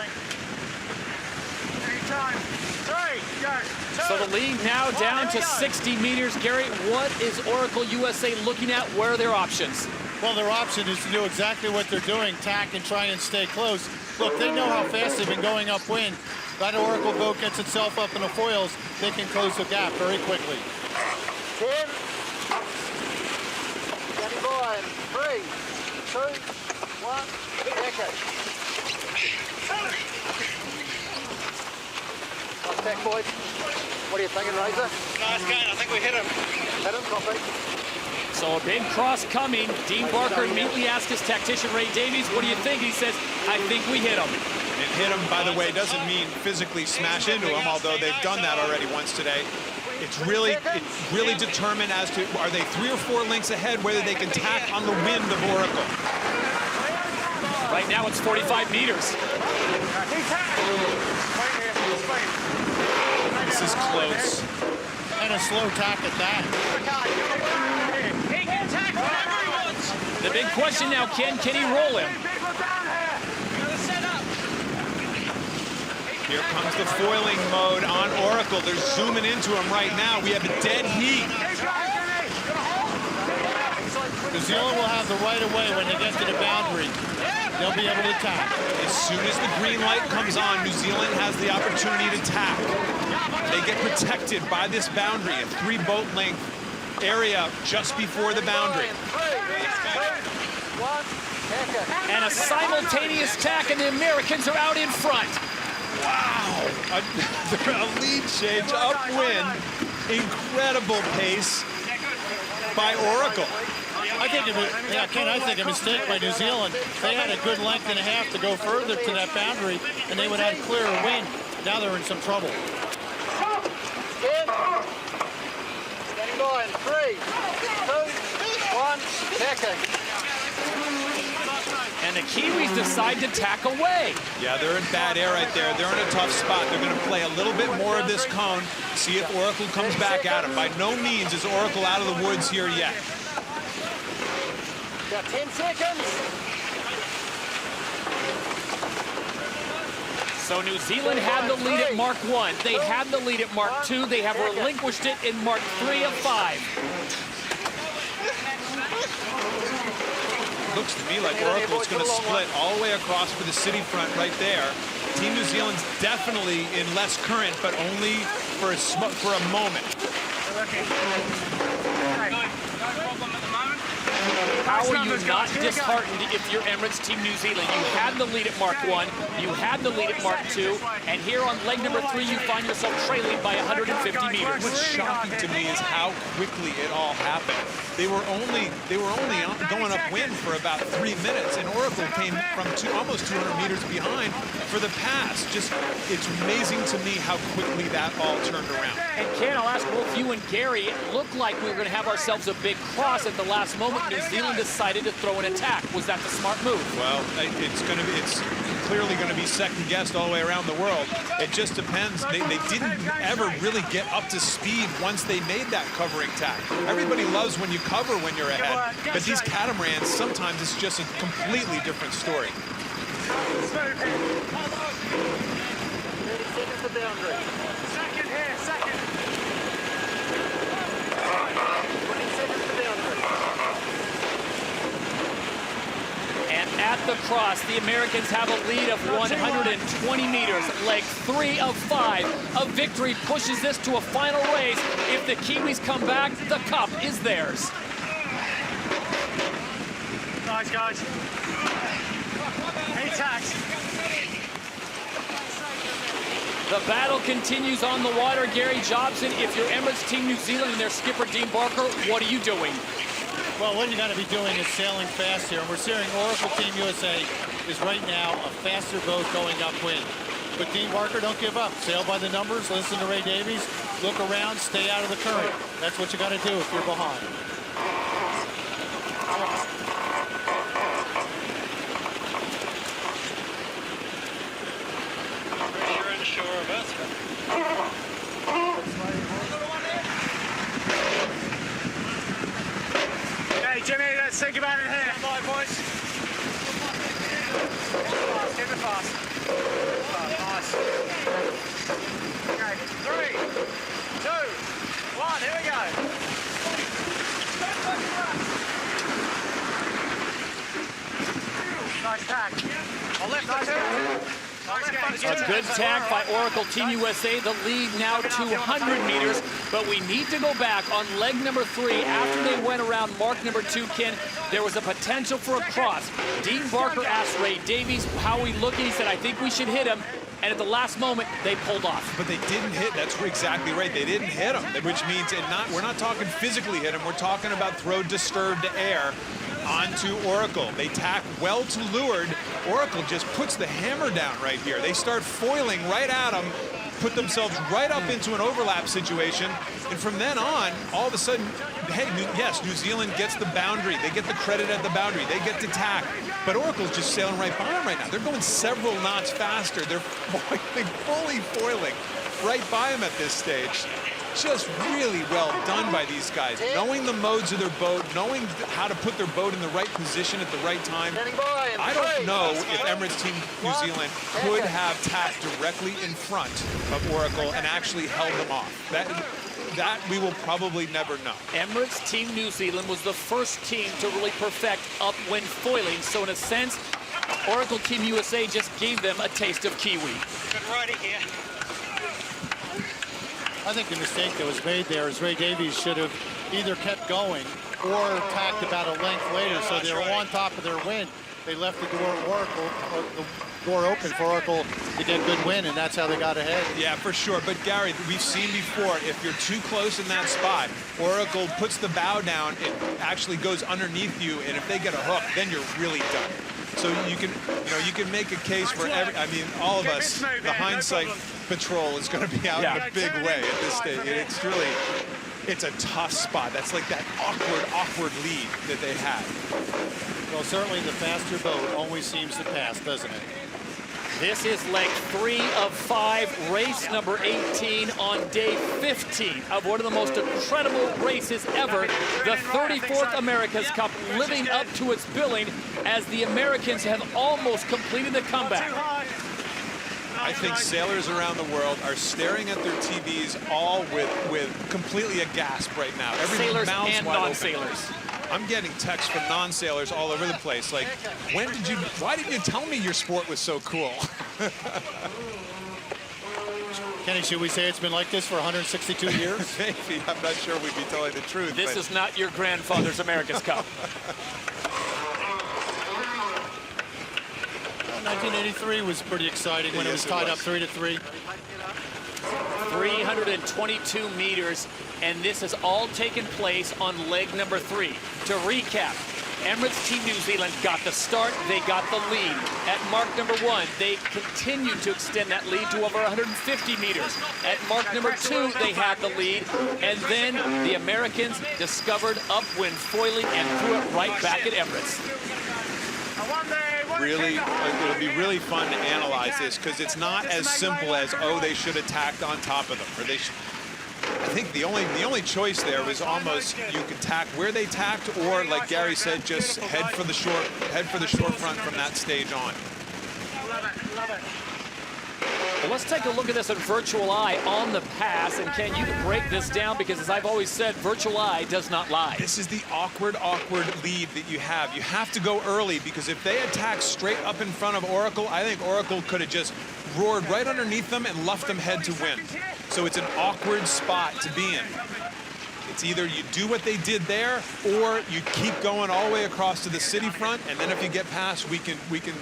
So the lead now down to 60 meters. Gary, what is Oracle USA looking at? Where are their options? Well, their option is to do exactly what they're doing, tack and try and stay close. Look, they know how fast they've been going upwind. That Oracle boat gets itself up in the foils, they can close the gap very quickly. 10. Standing by in 3, 2, 1. Okay. Nice tack, boys. What are you thinking, Razor? Nice game. I think we hit him. Hit him, copy. So a big cross coming. Dean Barker immediately asked his tactician, Ray Davies, what do you think? He says, I think we hit him. And hit him, by the way, doesn't mean physically smash into him, although they've done that already once today. It's really determined as to, are they 3 or 4 lengths ahead, whether they can tack on the wind of Oracle. Right now it's 45 meters. This is close. And a slow tack at that. He can tack whatever he wants. The big question now, Ken, can he roll him? Here comes the foiling mode on Oracle. They're zooming into him right now. We have a dead heat. New Zealand will have the right of way when they get to the boundary. They'll be able to tack. As soon as the green light comes on, New Zealand has the opportunity to tack. They get protected by this boundary, a 3-boat length area just before the boundary. And a simultaneous tack, and the Americans are out in front. Wow! A lead change upwind. Incredible pace by Oracle. I think a mistake by New Zealand. They had a good length and a half to go further to that boundary, and they would have clearer wind. Now they're in some trouble. 10. Standing by in 3, 2, 1. Tacking. And the Kiwis decide to tack away. Yeah, they're in bad air right there. They're in a tough spot. They're going to play a little bit more of this cone, see if Oracle comes back at them. By no means is Oracle out of the woods here yet. Got 10 seconds. So New Zealand had the lead at Mark 1. They had the lead at Mark 2. They have relinquished it in Mark 3 of 5. Looks to me like Oracle's going to split all the way across for the city front right there. Team New Zealand's definitely in less current, but only for a moment. How are you not disheartened if you're Emirates Team New Zealand? You had the lead at Mark 1, you had the lead at Mark 2, and here on leg number 3, you find yourself trailing by 150 meters. What's shocking to me is how quickly it all happened. They were only going upwind for about 3 minutes, and Oracle came from almost 200 meters behind for the pass. It's amazing to me how quickly that all turned around. And Ken, I'll ask both you and Gary, it looked like we were going to have ourselves a big cross at the last moment. New Zealand decided to throw an attack. Was that the smart move? Well, it's clearly going to be second guessed all the way around the world. It just depends. They didn't ever really get up to speed once they made that covering tack. Everybody loves when you cover when you're ahead, but these catamarans, sometimes it's just a completely different story. 30 seconds to boundary. Second here, second. 20 seconds to boundary. And at the cross, the Americans have a lead of 120 meters, leg 3 of 5. A victory pushes this to a final race. If the Kiwis come back, the cup is theirs. Nice, guys. The battle continues on the water. Gary Jobson, if you're Emirates Team New Zealand and their skipper Dean Barker, what are you doing? Well, what you're going to be doing is sailing fast here. And we're seeing Oracle Team USA is right now a faster boat going upwind. But Dean Barker, don't give up. Sail by the numbers, listen to Ray Davies, look around, stay out of the current. That's what you got to do if you're behind. You're unsure of us. Hey, Jimmy, let's think about it here. Come on, boys. Keep it fast. Nice. Okay, 3, 2, 1, here we go. Nice tag. I'll lift that too. A good tag by Oracle Team USA. The lead now 200 meters, but we need to go back on leg number 3. After they went around mark number 2, Ken, there was a potential for a cross. Dean Barker asked Ray Davies how we looking. He said, I think we should hit him. And at the last moment, they pulled off. But they didn't hit. That's exactly right. They didn't hit him, which means we're not talking physically hit him. We're talking about throw disturbed air onto Oracle. They tack well to leeward. Oracle just puts the hammer down right here. They start foiling right at him, put themselves right up into an overlap situation. And from then on, all of a sudden, hey, yes, New Zealand gets the boundary. They get the credit at the boundary. They get to tack. But Oracle's just sailing right by them right now. They're going several knots faster. They're fully foiling right by them at this stage. Just really well done by these guys. Knowing the modes of their boat, knowing how to put their boat in the right position at the right time. I don't know if Emirates Team New Zealand could have tacked directly in front of Oracle and actually held them off. That we will probably never know. Emirates Team New Zealand was the first team to really perfect upwind foiling. So in a sense, Oracle Team USA just gave them a taste of Kiwi. Good riding here. I think the mistake that was made there is Ray Davies should have either kept going or tacked about a length later, so they were on top of their wind. They left the door open for Oracle to get good wind, and that's how they got ahead. Yeah, for sure. But Gary, we've seen before, if you're too close in that spot, Oracle puts the bow down, it actually goes underneath you, and if they get a hook, then you're really done. So you can make a case for all of us. The hindsight patrol is going to be out in a big way at this stage. It's a tough spot. That's like that awkward lead that they had. Well, certainly the faster boat always seems to pass, doesn't it? This is leg 3 of 5, race number 18 on day 15 of one of the most incredible races ever, the 34th America's Cup, living up to its billing as the Americans have almost completed the comeback. I think sailors around the world are staring at their TVs all with completely aghast right now. Sailors and non-sailors. I'm getting texts from non-sailors all over the place. Like, why didn't you tell me your sport was so cool? Kenny, should we say it's been like this for 162 years? Maybe. I'm not sure we'd be telling the truth. This is not your grandfather's America's Cup. 1983 was pretty exciting when it was tied up 3-3. 322 meters, and this has all taken place on leg number 3. To recap, Emirates Team New Zealand got the start, they got the lead. At mark number 1, they continued to extend that lead to over 150 meters. At mark number 2, they had the lead, and then the Americans discovered upwind foiling and threw it right back at Emirates. Really, it'll be really fun to analyze this because it's not as simple as, oh, they should have tacked on top of them, or they should. I think the only choice there was almost you could tack where they tacked, or like Gary said, just head for the short front from that stage on. Well, let's take a look at this in virtual eye on the pass, and Ken, you can break this down because, as I've always said, virtual eye does not lie. This is the awkward lead that you have. You have to go early because if they attack straight up in front of Oracle, I think Oracle could have just roared right underneath them and luffed them head to wind. So it's an awkward spot to be in. It's either you do what they did there, or you keep going all the way across to the city front, and then if you get past, we can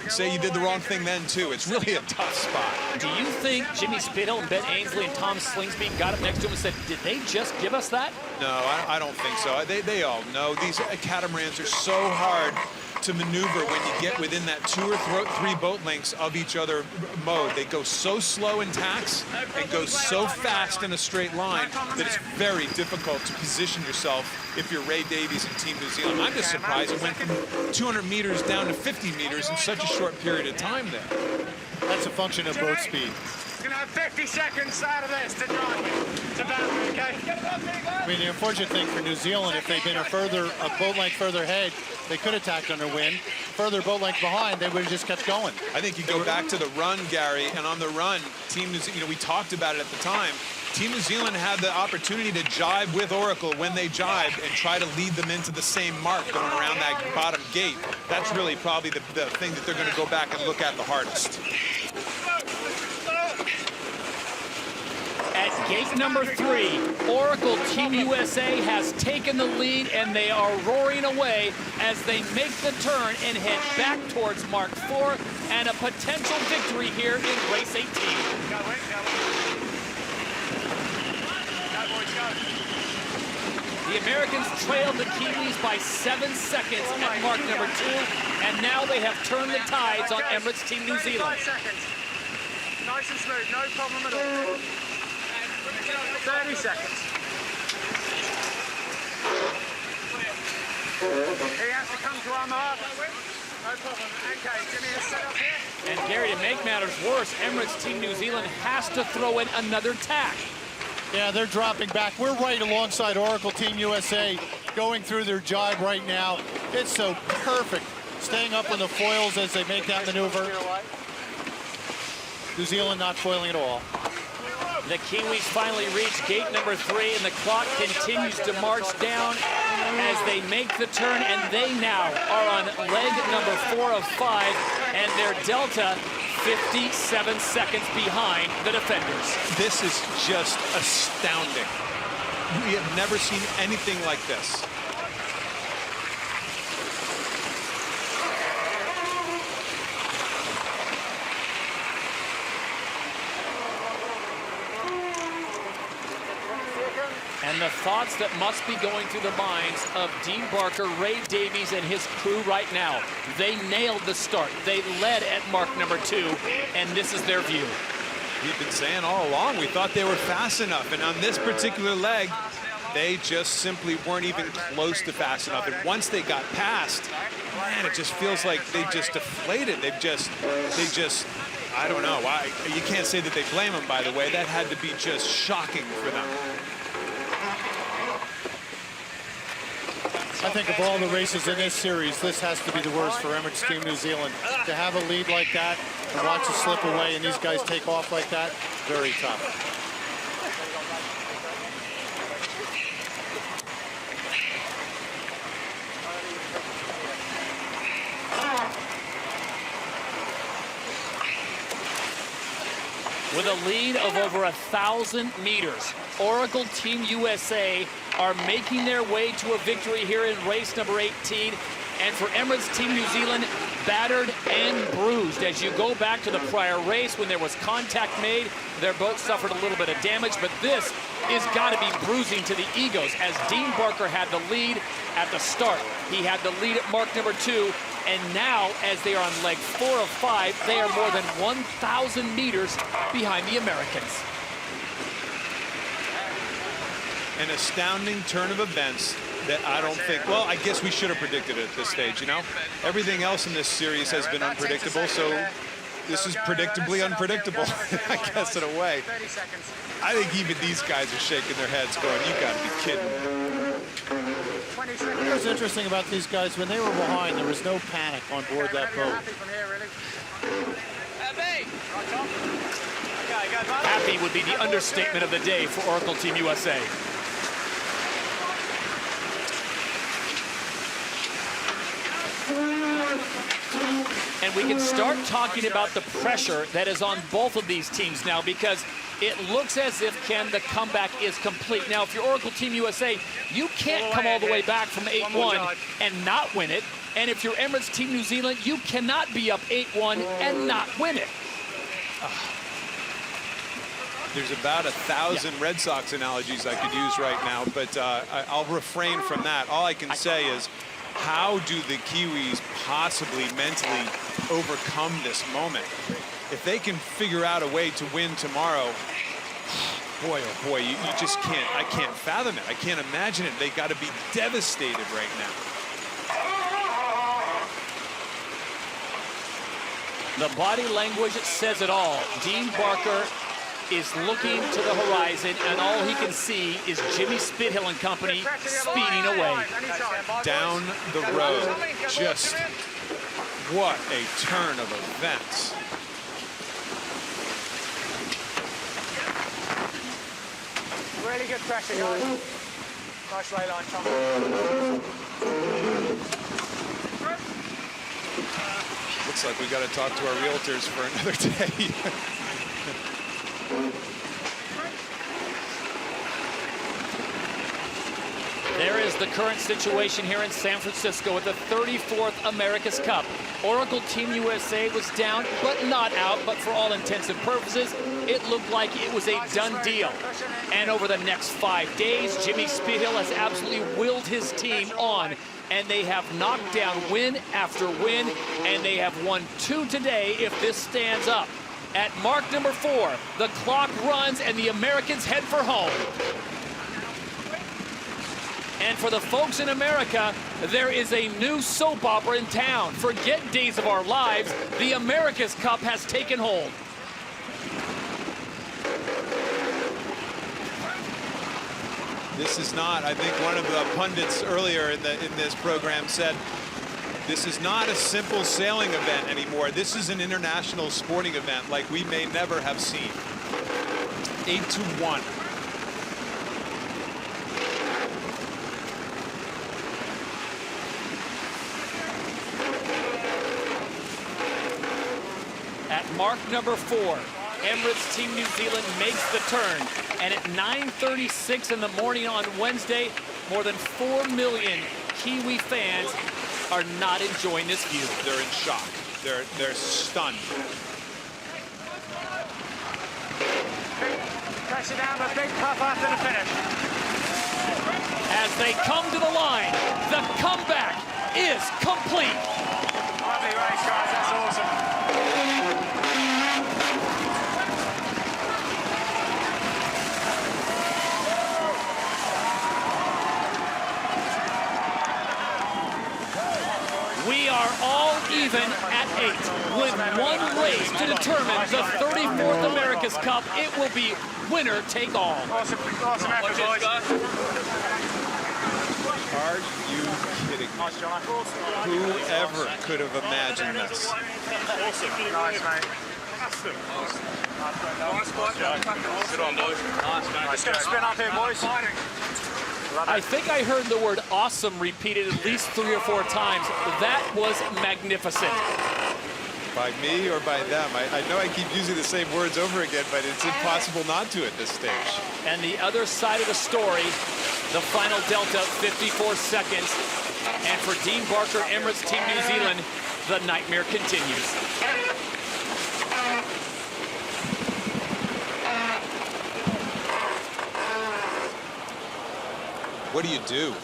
say you did the wrong thing then too. It's really a tough spot. Do you think Jimmy Spithill and Ben Ainsley and Tom Slingsby got up next to him and said, did they just give us that? No, I don't think so. They all know these catamarans are so hard to maneuver when you get within that 2 or 3 boat lengths of each other mode. They go so slow in tacks and go so fast in a straight line that it's very difficult to position yourself if you're Ray Davies and Team New Zealand. I'm just surprised it went from 200 meters down to 50 meters in such a short period of time there. That's a function of boat speed. You're gonna have 50 seconds out of this to drive to boundary, okay? I mean, the unfortunate thing for New Zealand, if they'd been a boat length further ahead, they could have tacked under wind. Further boat length behind, they would have just kept going. I think you go back to the run, Gary, and on the run, Team New Zealand, we talked about it at the time. Team New Zealand had the opportunity to jibe with Oracle when they jibed and try to lead them into the same mark going around that bottom gate. That's really probably the thing that they're going to go back and look at the hardest. At gate number 3, Oracle Team USA has taken the lead, and they are roaring away as they make the turn and head back towards Mark 4 and a potential victory here in race 18. The Americans trailed the Kiwis by 7 seconds at mark number 2, and now they have turned the tides on Emirates Team New Zealand. 5 seconds. Nice and smooth, no problem at all. 30 seconds. He has to come to our mark. No problem. Okay, Jimmy, let's set up here. And Gary, to make matters worse, Emirates Team New Zealand has to throw in another tack. Yeah, they're dropping back. We're right alongside Oracle Team USA, going through their jibe right now. It's so perfect. Staying up on the foils as they make that maneuver. New Zealand not foiling at all. The Kiwis finally reach gate number 3, and the clock continues to march down as they make the turn, and they now are on leg number 4 of 5, and their delta 57 seconds behind the defenders. This is just astounding. We have never seen anything like this. And the thoughts that must be going through the minds of Dean Barker, Ray Davies, and his crew right now. They nailed the start. They led at mark number 2, and this is their view. We've been saying all along, we thought they were fast enough, and on this particular leg, they just simply weren't even close to fast enough. And once they got past, man, it just feels like they just deflated. They just, I don't know. You can't say that they blame them, by the way. That had to be just shocking for them. I think of all the races in this series, this has to be the worst for Emirates Team New Zealand. To have a lead like that and watch it slip away and these guys take off like that, very tough. With a lead of over 1,000 meters, Oracle Team USA are making their way to a victory here in race number 18. And for Emirates Team New Zealand, battered and bruised. As you go back to the prior race when there was contact made, their boat suffered a little bit of damage, but this is got to be bruising to the egos, as Dean Barker had the lead at the start. He had the lead at mark number 2, and now, as they are on leg 4 of 5, they are more than 1,000 meters behind the Americans. An astounding turn of events that I don't think, well, I guess we should have predicted it at this stage, you know? Everything else in this series has been unpredictable, so this is predictably unpredictable, I guess, in a way. I think even these guys are shaking their heads going, you gotta be kidding. What's interesting about these guys, when they were behind, there was no panic on board that boat. Happy would be the understatement of the day for Oracle Team USA. And we can start talking about the pressure that is on both of these teams now, because it looks as if weekend, the comeback is complete. Now, if you're Oracle Team USA, you can't come all the way back from 8-1 and not win it. And if you're Emirates Team New Zealand, you cannot be up 8-1 and not win it. There's about 1,000 Red Sox analogies I could use right now, but I'll refrain from that. All I can say is, how do the Kiwis possibly mentally overcome this moment? If they can figure out a way to win tomorrow, boy, oh boy, you just can't, I can't fathom it. I can't imagine it. They got to be devastated right now. The body language says it all. Dean Barker is looking to the horizon, and all he can see is Jimmy Spithill and company speeding away. Down the road, just what a turn of events. Really good pressure, guys. Nice lay line, Tom. Looks like we got to talk to our realtors for another day. There is the current situation here in San Francisco at the 34th America's Cup. Oracle Team USA was down, but not out. But for all intents and purposes, it looked like it was a done deal. And over the next 5 days, Jimmy Spithill has absolutely willed his team on. And they have knocked down win after win. And they have won 2 today if this stands up. At mark number 4, the clock runs and the Americans head for home. And for the folks in America, there is a new soap opera in town. Forget Days of Our Lives, the America's Cup has taken hold. This is not, I think one of the pundits earlier in this program said, this is not a simple sailing event anymore. This is an international sporting event like we may never have seen. 8-1. At mark number 4, Emirates Team New Zealand makes the turn. And at 9:36 in the morning on Wednesday, more than 4 million Kiwi fans are not enjoying this view. They're in shock. They're stunned. Pressure down, a big puff after the finish. As they come to the line, the comeback is complete. Lovely race, guys. That's awesome. We are all even at 8 with one race to determine the 34th America's Cup. It will be winner take all. Awesome effort, boys. Are you kidding me? Whoever could have imagined this? Awesome. Nice, mate. Good on, boys. Nice, mate. Just going to spin up here, boys. I think I heard the word awesome repeated at least 3 or 4 times. That was magnificent. By me or by them? I know I keep using the same words over again, but it's impossible not to at this stage. And the other side of the story, the final delta, 54 seconds. And for Dean Barker, Emirates Team New Zealand, the nightmare continues. What do you do?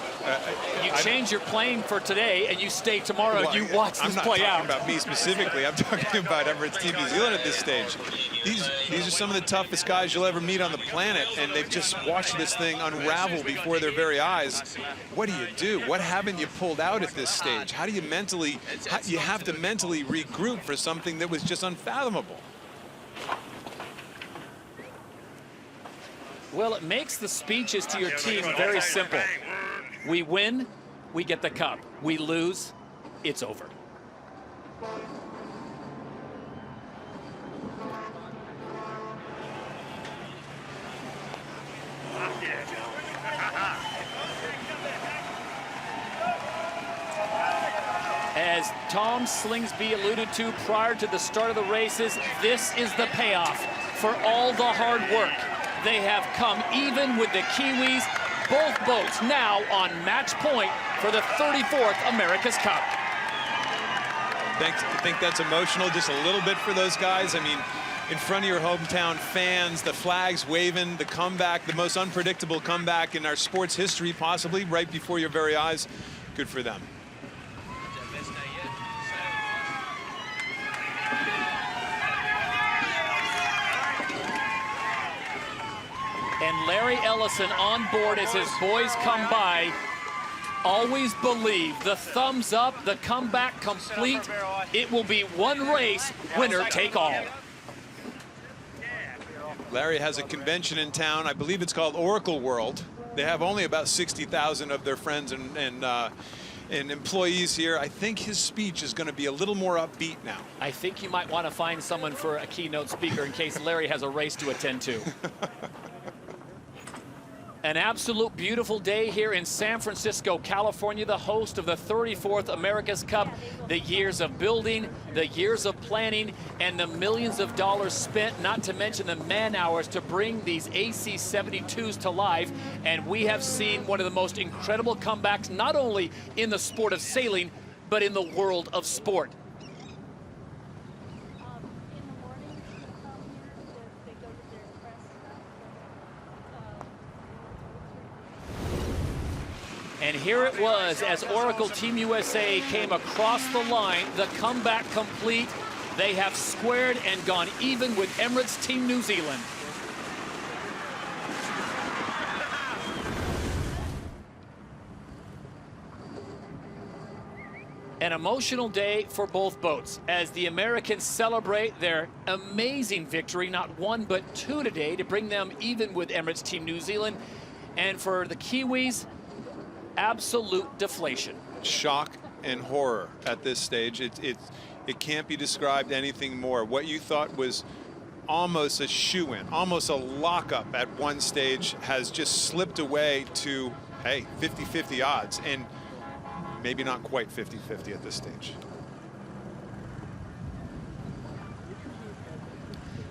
You change your plane for today and you stay tomorrow and you watch this play out. I'm not talking about me specifically. I'm talking about Emirates Team New Zealand at this stage. These are some of the toughest guys you'll ever meet on the planet, and they've just watched this thing unravel before their very eyes. What do? What haven't you pulled out at this stage? How do you mentally, you have to mentally regroup for something that was just unfathomable. Well, it makes the speeches to your team very simple. We win, we get the cup. We lose, it's over. As Tom Slingsby alluded to prior to the start of the races, this is the payoff for all the hard work. They have come even with the Kiwis. Both boats now on match point for the 34th America's Cup. I think that's emotional just a little bit for those guys. I mean, in front of your hometown fans, the flags waving, the comeback, the most unpredictable comeback in our sports history, possibly, right before your very eyes. Good for them. And Larry Ellison on board as his boys come by. Always believe the thumbs up, the comeback complete. It will be one race, winner take all. Larry has a convention in town. I believe it's called Oracle World. They have only about 60,000 of their friends and employees here. I think his speech is going to be a little more upbeat now. I think you might want to find someone for a keynote speaker in case Larry has a race to attend to. An absolute beautiful day here in San Francisco, California, the host of the 34th America's Cup. The years of building, the years of planning, and the millions of dollars spent, not to mention the man-hours to bring these AC-72s to life. And we have seen one of the most incredible comebacks, not only in the sport of sailing, but in the world of sport. And here it was as Oracle Team USA came across the line, the comeback complete. They have squared and gone even with Emirates Team New Zealand. An emotional day for both boats as the Americans celebrate their amazing victory, not one but two today, to bring them even with Emirates Team New Zealand. And for the Kiwis, absolute deflation. Shock and horror at this stage. It can't be described anything more. What you thought was almost a shoe-in, almost a lockup at one stage, has just slipped away to, hey, 50-50 odds, and maybe not quite 50-50 at this stage.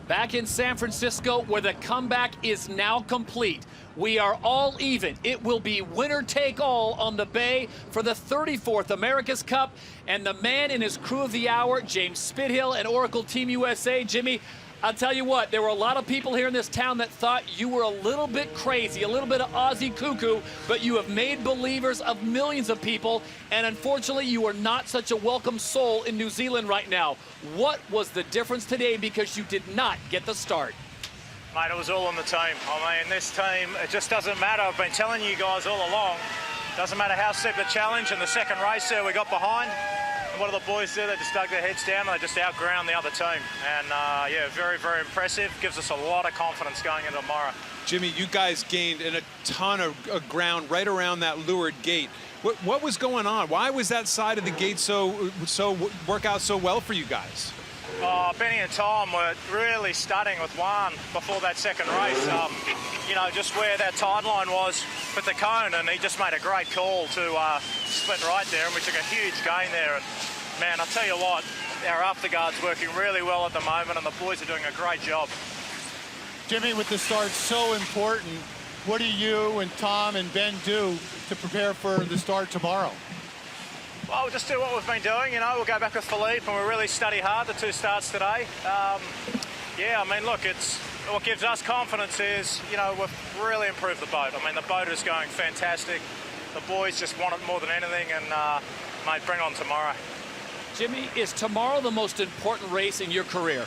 Back in San Francisco, where the comeback is now complete. We are all even. It will be winner take all on the bay for the 34th America's Cup. And the man in his crew of the hour, James Spithill and Oracle Team USA. Jimmy, I'll tell you what, there were a lot of people here in this town that thought you were a little bit crazy, a little bit of Aussie cuckoo, but you have made believers of millions of people, and unfortunately you are not such a welcome soul in New Zealand right now. What was the difference today because you did not get the start? Mate, it was all on the team. I mean, this team, it just doesn't matter. I've been telling you guys all along, doesn't matter how steep the challenge. In the second race there, we got behind. And what do the boys do? They just dug their heads down and they just outground the other team. And yeah, very, very impressive. Gives us a lot of confidence going into tomorrow. Jimmy, you guys gained a ton of ground right around that leeward gate. What was going on? Why was that side of the gate work out so well for you guys? Benny and Tom were really studying with Juan before that second race. You know, just where that tide line was with the cone, and he just made a great call to split right there, and we took a huge gain there. And man, I'll tell you what, our afterguard's working really well at the moment, and the boys are doing a great job. Jimmy, with the start so important, what do you and Tom and Ben do to prepare for the start tomorrow? Well, we'll just do what we've been doing, you know. We'll go back with Philippe and we'll really study hard the two starts today. Yeah, I mean, look, it's what gives us confidence is, you know, we've really improved the boat. I mean, the boat is going fantastic. The boys just want it more than anything, and, mate, bring on tomorrow. Jimmy, is tomorrow the most important race in your career?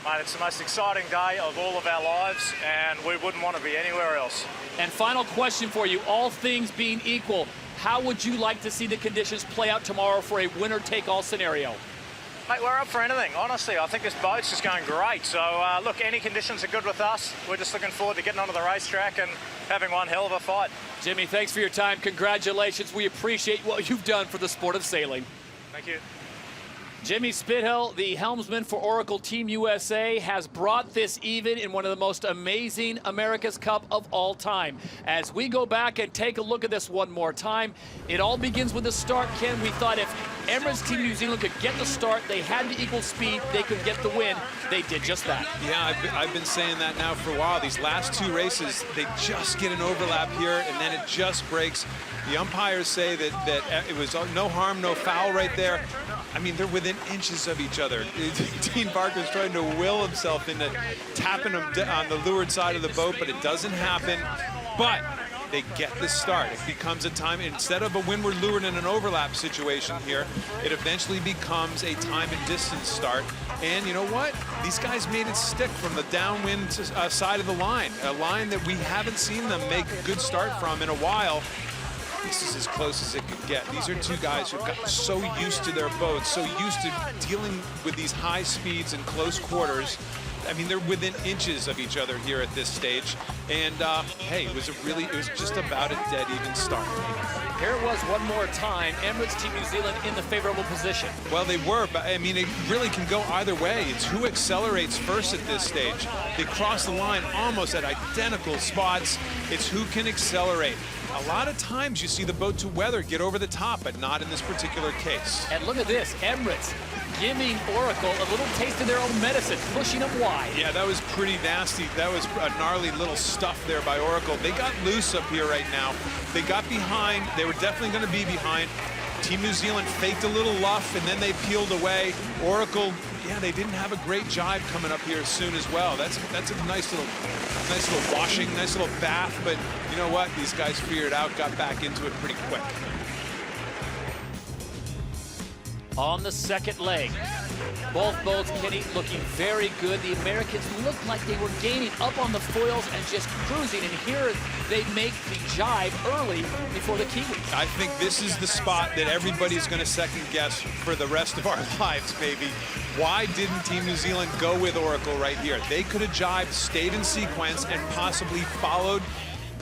Mate, it's the most exciting day of all of our lives, and we wouldn't want to be anywhere else. And final question for you, all things being equal, how would you like to see the conditions play out tomorrow for a winner-take-all scenario? Mate, we're up for anything, honestly. I think this boat's just going great. So, look, any conditions are good with us. We're just looking forward to getting onto the racetrack and having one hell of a fight. Jimmy, thanks for your time. Congratulations. We appreciate what you've done for the sport of sailing. Thank you. Jimmy Spithill, the helmsman for Oracle Team USA, has brought this even in one of the most amazing America's Cup of all time. As we go back and take a look at this one more time, it all begins with the start, Ken. We thought if Emirates Team New Zealand could get the start, they had to equal speed, they could get the win. They did just that. Yeah, I've been saying that now for a while. These last two races, they just get an overlap here, and then it just breaks. The umpires say that it was no harm, no foul right there. I mean, they're within inches of each other. Dean Barker's trying to will himself into tapping him on the leeward side of the boat, but it doesn't happen. But they get the start. It becomes a time, instead of a windward leeward in an overlap situation here, it eventually becomes a time and distance start. And you know what? These guys made it stick from the downwind side of the line, a line that we haven't seen them make a good start from in a while. This is as close as it could get. These are two guys who've gotten so used to their boats, so used to dealing with these high speeds and close quarters. I mean, they're within inches of each other here at this stage. And hey, it was just about a dead even start. Here it was one more time. Emirates Team New Zealand in the favorable position. Well, they were, but I mean, it really can go either way. It's who accelerates first at this stage. They cross the line almost at identical spots. It's who can accelerate. A lot of times you see the boat to weather get over the top, but not in this particular case. And look at this, Emirates giving Oracle a little taste of their own medicine, pushing them wide. Yeah, that was pretty nasty. That was a gnarly little stuff there by Oracle. They got loose up here right now. They got behind. They were definitely going to be behind. Team New Zealand faked a little luff, and then they peeled away. Oracle, yeah, they didn't have a great jibe coming up here soon as well. That's a nice little washing, nice little bath. But you know what? These guys figured it out, got back into it pretty quick. On the second leg, both boats, Kenny, looking very good. The Americans looked like they were gaining up on the foils and just cruising. And here they make the jibe early before the Kiwis. I think this is the spot that everybody's going to second guess for the rest of our lives, maybe. Why didn't Team New Zealand go with Oracle right here? They could have jibed, stayed in sequence, and possibly followed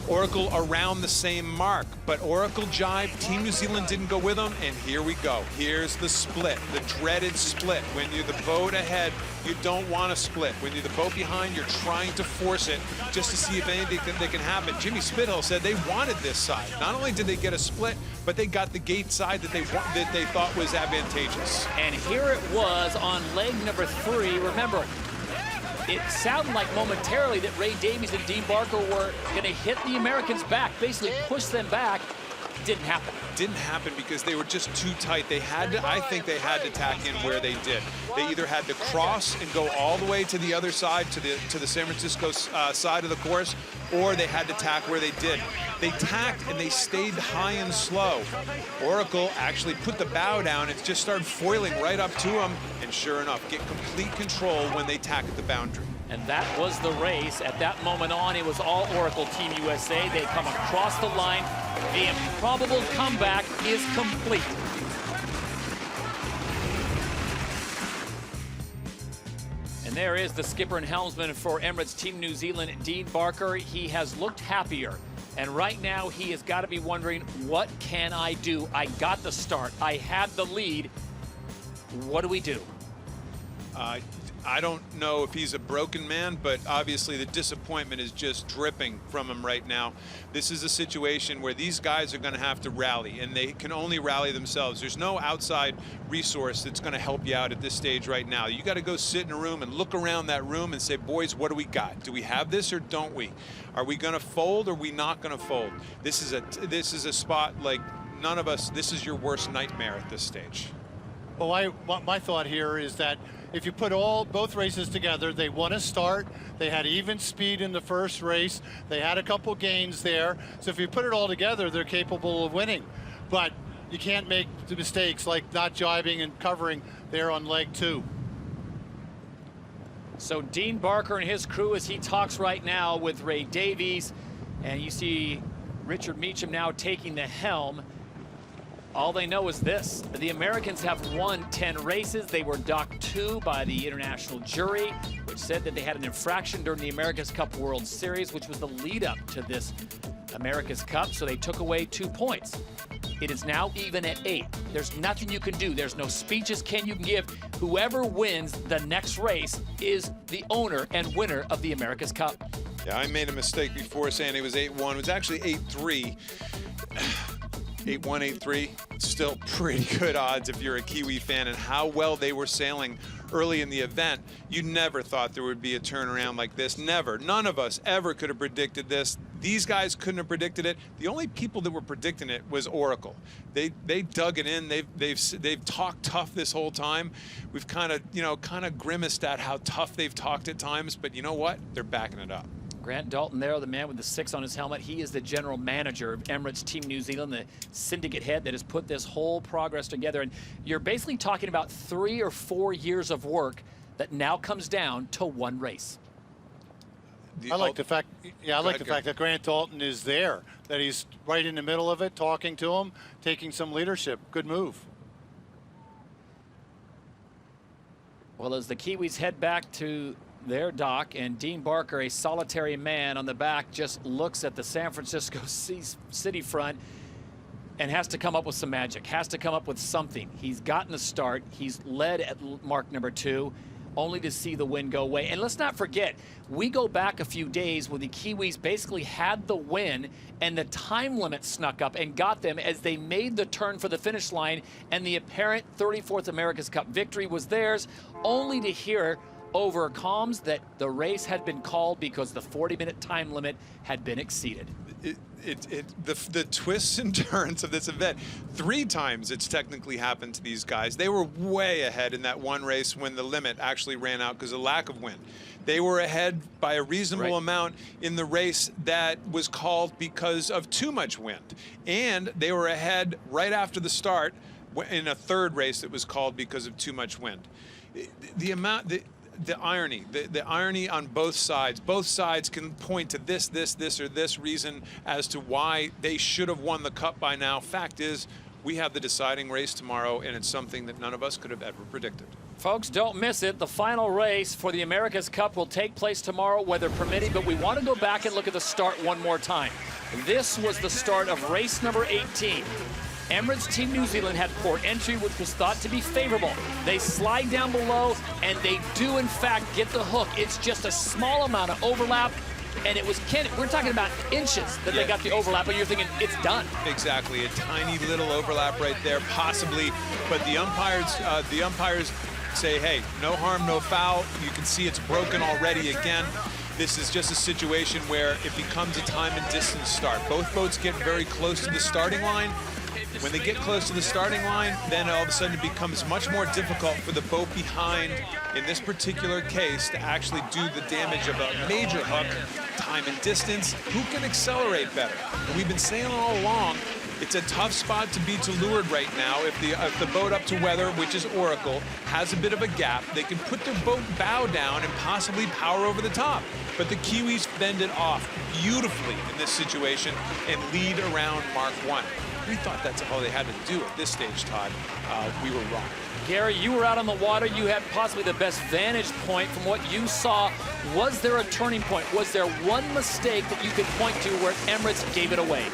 Oracle around the same mark, but Oracle jibe, Team New Zealand didn't go with them, and here we go. Here's the split, the dreaded split. When you're the boat ahead, you don't want to split. When you're the boat behind, you're trying to force it just to see if anything that can happen. Jimmy Spithill said they wanted this side. Not only did they get a split, but they got the gate side that they thought was advantageous. And here it was on leg number 3. Remember, it sounded like momentarily that Ray Davies and Dean Barker were going to hit the Americans back, basically push them back. Didn't happen. Didn't happen because they were just too tight. They had to, I think they had to tack in where they did. They either had to cross and go all the way to the other side, to the San Francisco side of the course, or they had to tack where they did. They tacked and they stayed high and slow. Oracle actually put the bow down and just started foiling right up to them, and sure enough, get complete control when they tack at the boundary. And that was the race. At that moment on, it was all Oracle Team USA. They come across the line. The improbable comeback is complete. And there is the skipper and helmsman for Emirates Team New Zealand, Dean Barker. He has looked happier. And right now, he has got to be wondering, what can I do? I got the start. I had the lead. What do we do? I don't know if he's a broken man, but obviously the disappointment is just dripping from him right now. This is a situation where these guys are going to have to rally, and they can only rally themselves. There's no outside resource that's going to help you out at this stage right now. You got to go sit in a room and look around that room and say, boys, what do we got? Do we have this or don't we? Are we going to fold or are we not going to fold? This is a spot like none of us, this is your worst nightmare at this stage. Well, my thought here is that if you put both races together, they won a start. They had even speed in the first race. They had a couple gains there. So if you put it all together, they're capable of winning. But you can't make the mistakes like not jibing and covering there on leg 2. So Dean Barker and his crew, as he talks right now with Ray Davies, and you see Richard Meacham now taking the helm. All they know is this: the Americans have won 10 races. They were docked 2 by the international jury, which said that they had an infraction during the America's Cup World Series, which was the lead up to this America's Cup. So they took away 2 points. It is now even at 8. There's nothing you can do. There's no speeches you can give. Whoever wins the next race is the owner and winner of the America's Cup. Yeah, I made a mistake before saying it was 8-1. It was actually 8-3. 8-1, 8-3. Still pretty good odds if you're a Kiwi fan, and how well they were sailing early in the event. You never thought there would be a turnaround like this. Never. None of us ever could have predicted this. These guys couldn't have predicted it. The only people that were predicting it was Oracle. They dug it in. They've talked tough this whole time. We've kind of grimaced at how tough they've talked at times, but you know what? They're backing it up. Grant Dalton there, the man with the 6 on his helmet. He is the general manager of Emirates Team New Zealand, the syndicate head that has put this whole progress together. And you're basically talking about 3 or 4 years of work that now comes down to one race. I like the fact, that Grant Dalton is there, that he's right in the middle of it, talking to him, taking some leadership. Good move. Well, as the Kiwis head back to their dock, and Dean Barker, a solitary man on the back, just looks at the San Francisco city front and has to come up with some magic, has to come up with something. He's gotten a start. He's led at mark number 2, only to see the wind go away. And let's not forget, we go back a few days when the Kiwis basically had the win and the time limit snuck up and got them as they made the turn for the finish line, and the apparent 34th America's Cup victory was theirs, only to hear over comms that the race had been called because the 40-minute time limit had been exceeded. The twists and turns of this event, 3 times it's technically happened to these guys. They were way ahead in that one race when the limit actually ran out because of lack of wind. They were ahead by a reasonable amount in the race that was called because of too much wind. And they were ahead right after the start in a 3rd race that was called because of too much wind. The irony on both sides can point to this or this reason as to why they should have won the Cup by now. Fact is, we have the deciding race tomorrow, and it's something that none of us could have ever predicted. Folks, don't miss it. The final race for the America's Cup will take place tomorrow, weather permitting, but we want to go back and look at the start one more time. This was the start of race number 18. Emirates Team New Zealand had port entry, which was thought to be favorable. They slide down below, and they do, in fact, get the hook. It's just a small amount of overlap, and it was, we're talking about inches that they got the overlap, and you're thinking, it's done. Exactly, a tiny little overlap right there, possibly, but the umpires say, hey, no harm, no foul. You can see it's broken already again. This is just a situation where it becomes a time and distance start. Both boats get very close to the starting line. When they get close to the starting line, then all of a sudden it becomes much more difficult for the boat behind, in this particular case, to actually do the damage of a major hook. Time and distance, who can accelerate better? And we've been saying all along, it's a tough spot to be to leeward right now. If the boat up to weather, which is Oracle, has a bit of a gap, they can put their boat bow down and possibly power over the top. But the Kiwis fend it off beautifully in this situation and lead around Mark 1. We thought that's all they had to do at this stage, Todd. We were wrong. Gary, you were out on the water. You had possibly the best vantage point from what you saw. Was there a turning point? Was there one mistake that you could point to where Emirates gave it away?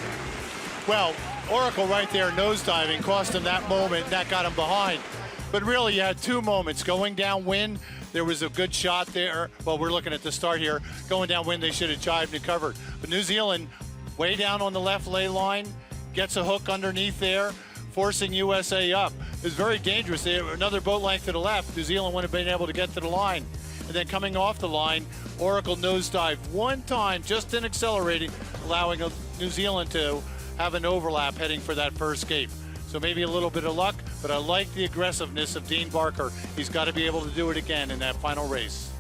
Well, Oracle right there nosediving cost him that moment, and that got him behind. But really, you had 2 moments. Going downwind, there was a good shot there. Well, we're looking at the start here. Going downwind, they should have jived and covered. But New Zealand, way down on the left lay line, gets a hook underneath there, forcing USA up. It was very dangerous. They have another boat length to the left. New Zealand wouldn't have been able to get to the line. And then coming off the line, Oracle nosedived one time, just in accelerating, allowing New Zealand to have an overlap heading for that first gate. So maybe a little bit of luck, but I like the aggressiveness of Dean Barker. He's got to be able to do it again in that final race.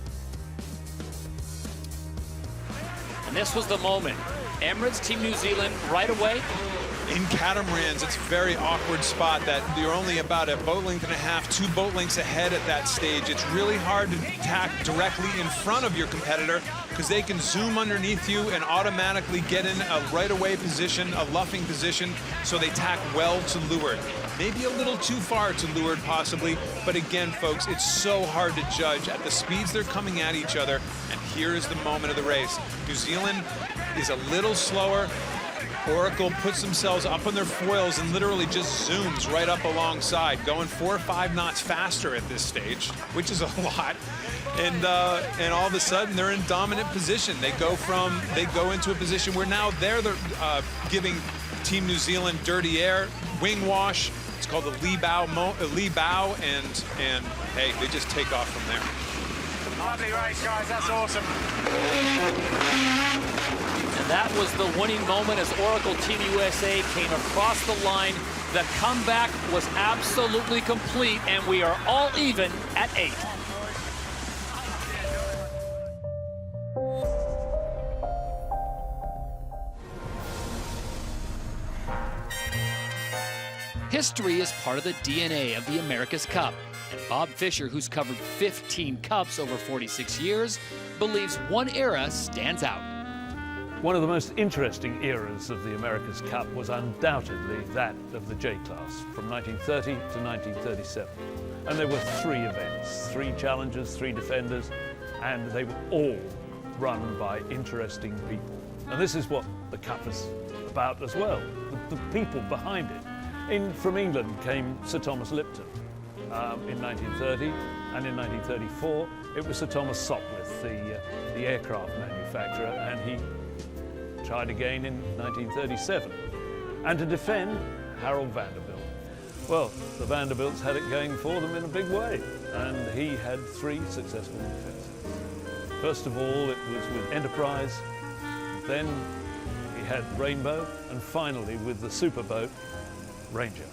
And this was the moment. Emirates Team New Zealand right away. In catamarans, it's a very awkward spot that you're only about a boat length and a half, 2 boat lengths ahead at that stage. It's really hard to tack directly in front of your competitor because they can zoom underneath you and automatically get in a right-away position, a luffing position, so they tack well to leeward. Maybe a little too far to leeward possibly, but again, folks, it's so hard to judge at the speeds they're coming at each other, and here is the moment of the race. New Zealand is a little slower. Oracle puts themselves up on their foils and literally just zooms right up alongside, going 4 or 5 knots faster at this stage, which is a lot. And all of a sudden they're in dominant position. They go into a position where now they're giving Team New Zealand dirty air, wing wash. It's called the lee bow, and hey, they just take off from there. Lovely race, guys. That's awesome. And that was the winning moment as Oracle Team USA came across the line. The comeback was absolutely complete, and we are all even at 8. History is part of the DNA of the America's Cup. And Bob Fisher, who's covered 15 Cups over 46 years, believes one era stands out. One of the most interesting eras of the America's Cup was undoubtedly that of the J-Class from 1930 to 1937. And there were 3 events, 3 challengers, 3 defenders, and they were all run by interesting people. And this is what the Cup is about as well, the people behind it. From England came Sir Thomas Lipton in 1930, and in 1934 it was Sir Thomas Sopwith, the aircraft manufacturer, and he tried again in 1937. And to defend, Harold Vanderbilt. Well, the Vanderbilts had it going for them in a big way, and he had 3 successful defences. First of all, it was with Enterprise, then he had Rainbow, and finally with the superboat, Ranger.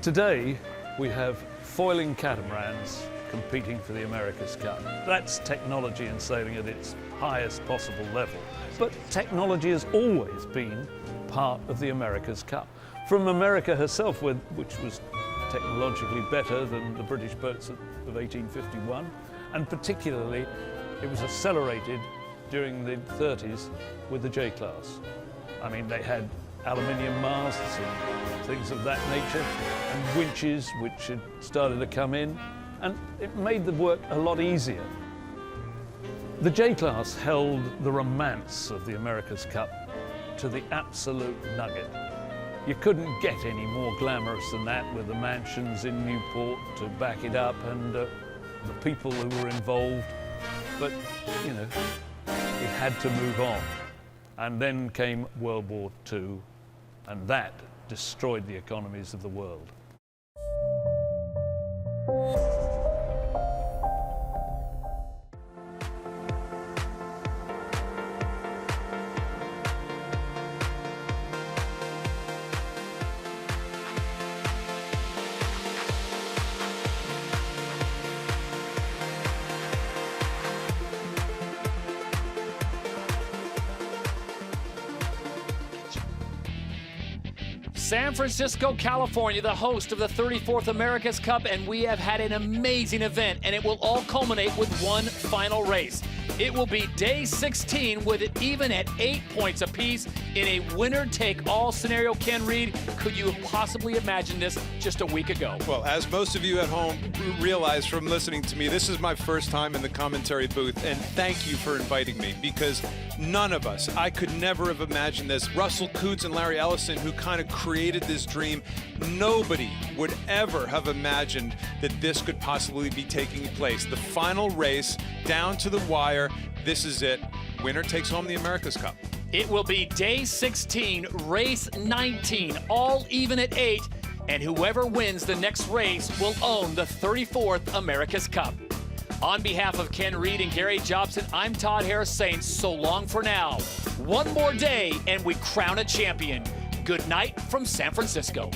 Today, we have foiling catamarans competing for the America's Cup. That's technology in sailing at its highest possible level. But technology has always been part of the America's Cup. From America herself, which was technologically better than the British boats of 1851, and particularly it was accelerated during the 30s with the J-Class. I mean, they had aluminium masts and things of that nature, and winches which had started to come in, and it made the work a lot easier. The J-Class held the romance of the America's Cup to the absolute nugget. You couldn't get any more glamorous than that, with the mansions in Newport to back it up, and the people who were involved. But, you know, we had to move on. And then came World War II, and that destroyed the economies of the world. San Francisco, California, the host of the 34th America's Cup, and we have had an amazing event, and it will all culminate with one final race. It will be day 16 with it even at 8 points apiece in a winner-take-all scenario. Ken Reed, could you have possibly imagined this just a week ago? Well, as most of you at home realize from listening to me, this is my first time in the commentary booth, and thank you for inviting me, because none of us, I could never have imagined this. Russell Coots and Larry Ellison, who kind of created this dream, nobody would ever have imagined that this could possibly be taking place. The final race, down to the wire, this is it. Winner takes home the America's Cup. It will be day 16, race 19, all even at 8, and whoever wins the next race will own the 34th America's Cup. On behalf of Ken Reed and Gary Jobson, I'm Todd Harris saying so long for now. One more day and we crown a champion. Good night from San Francisco.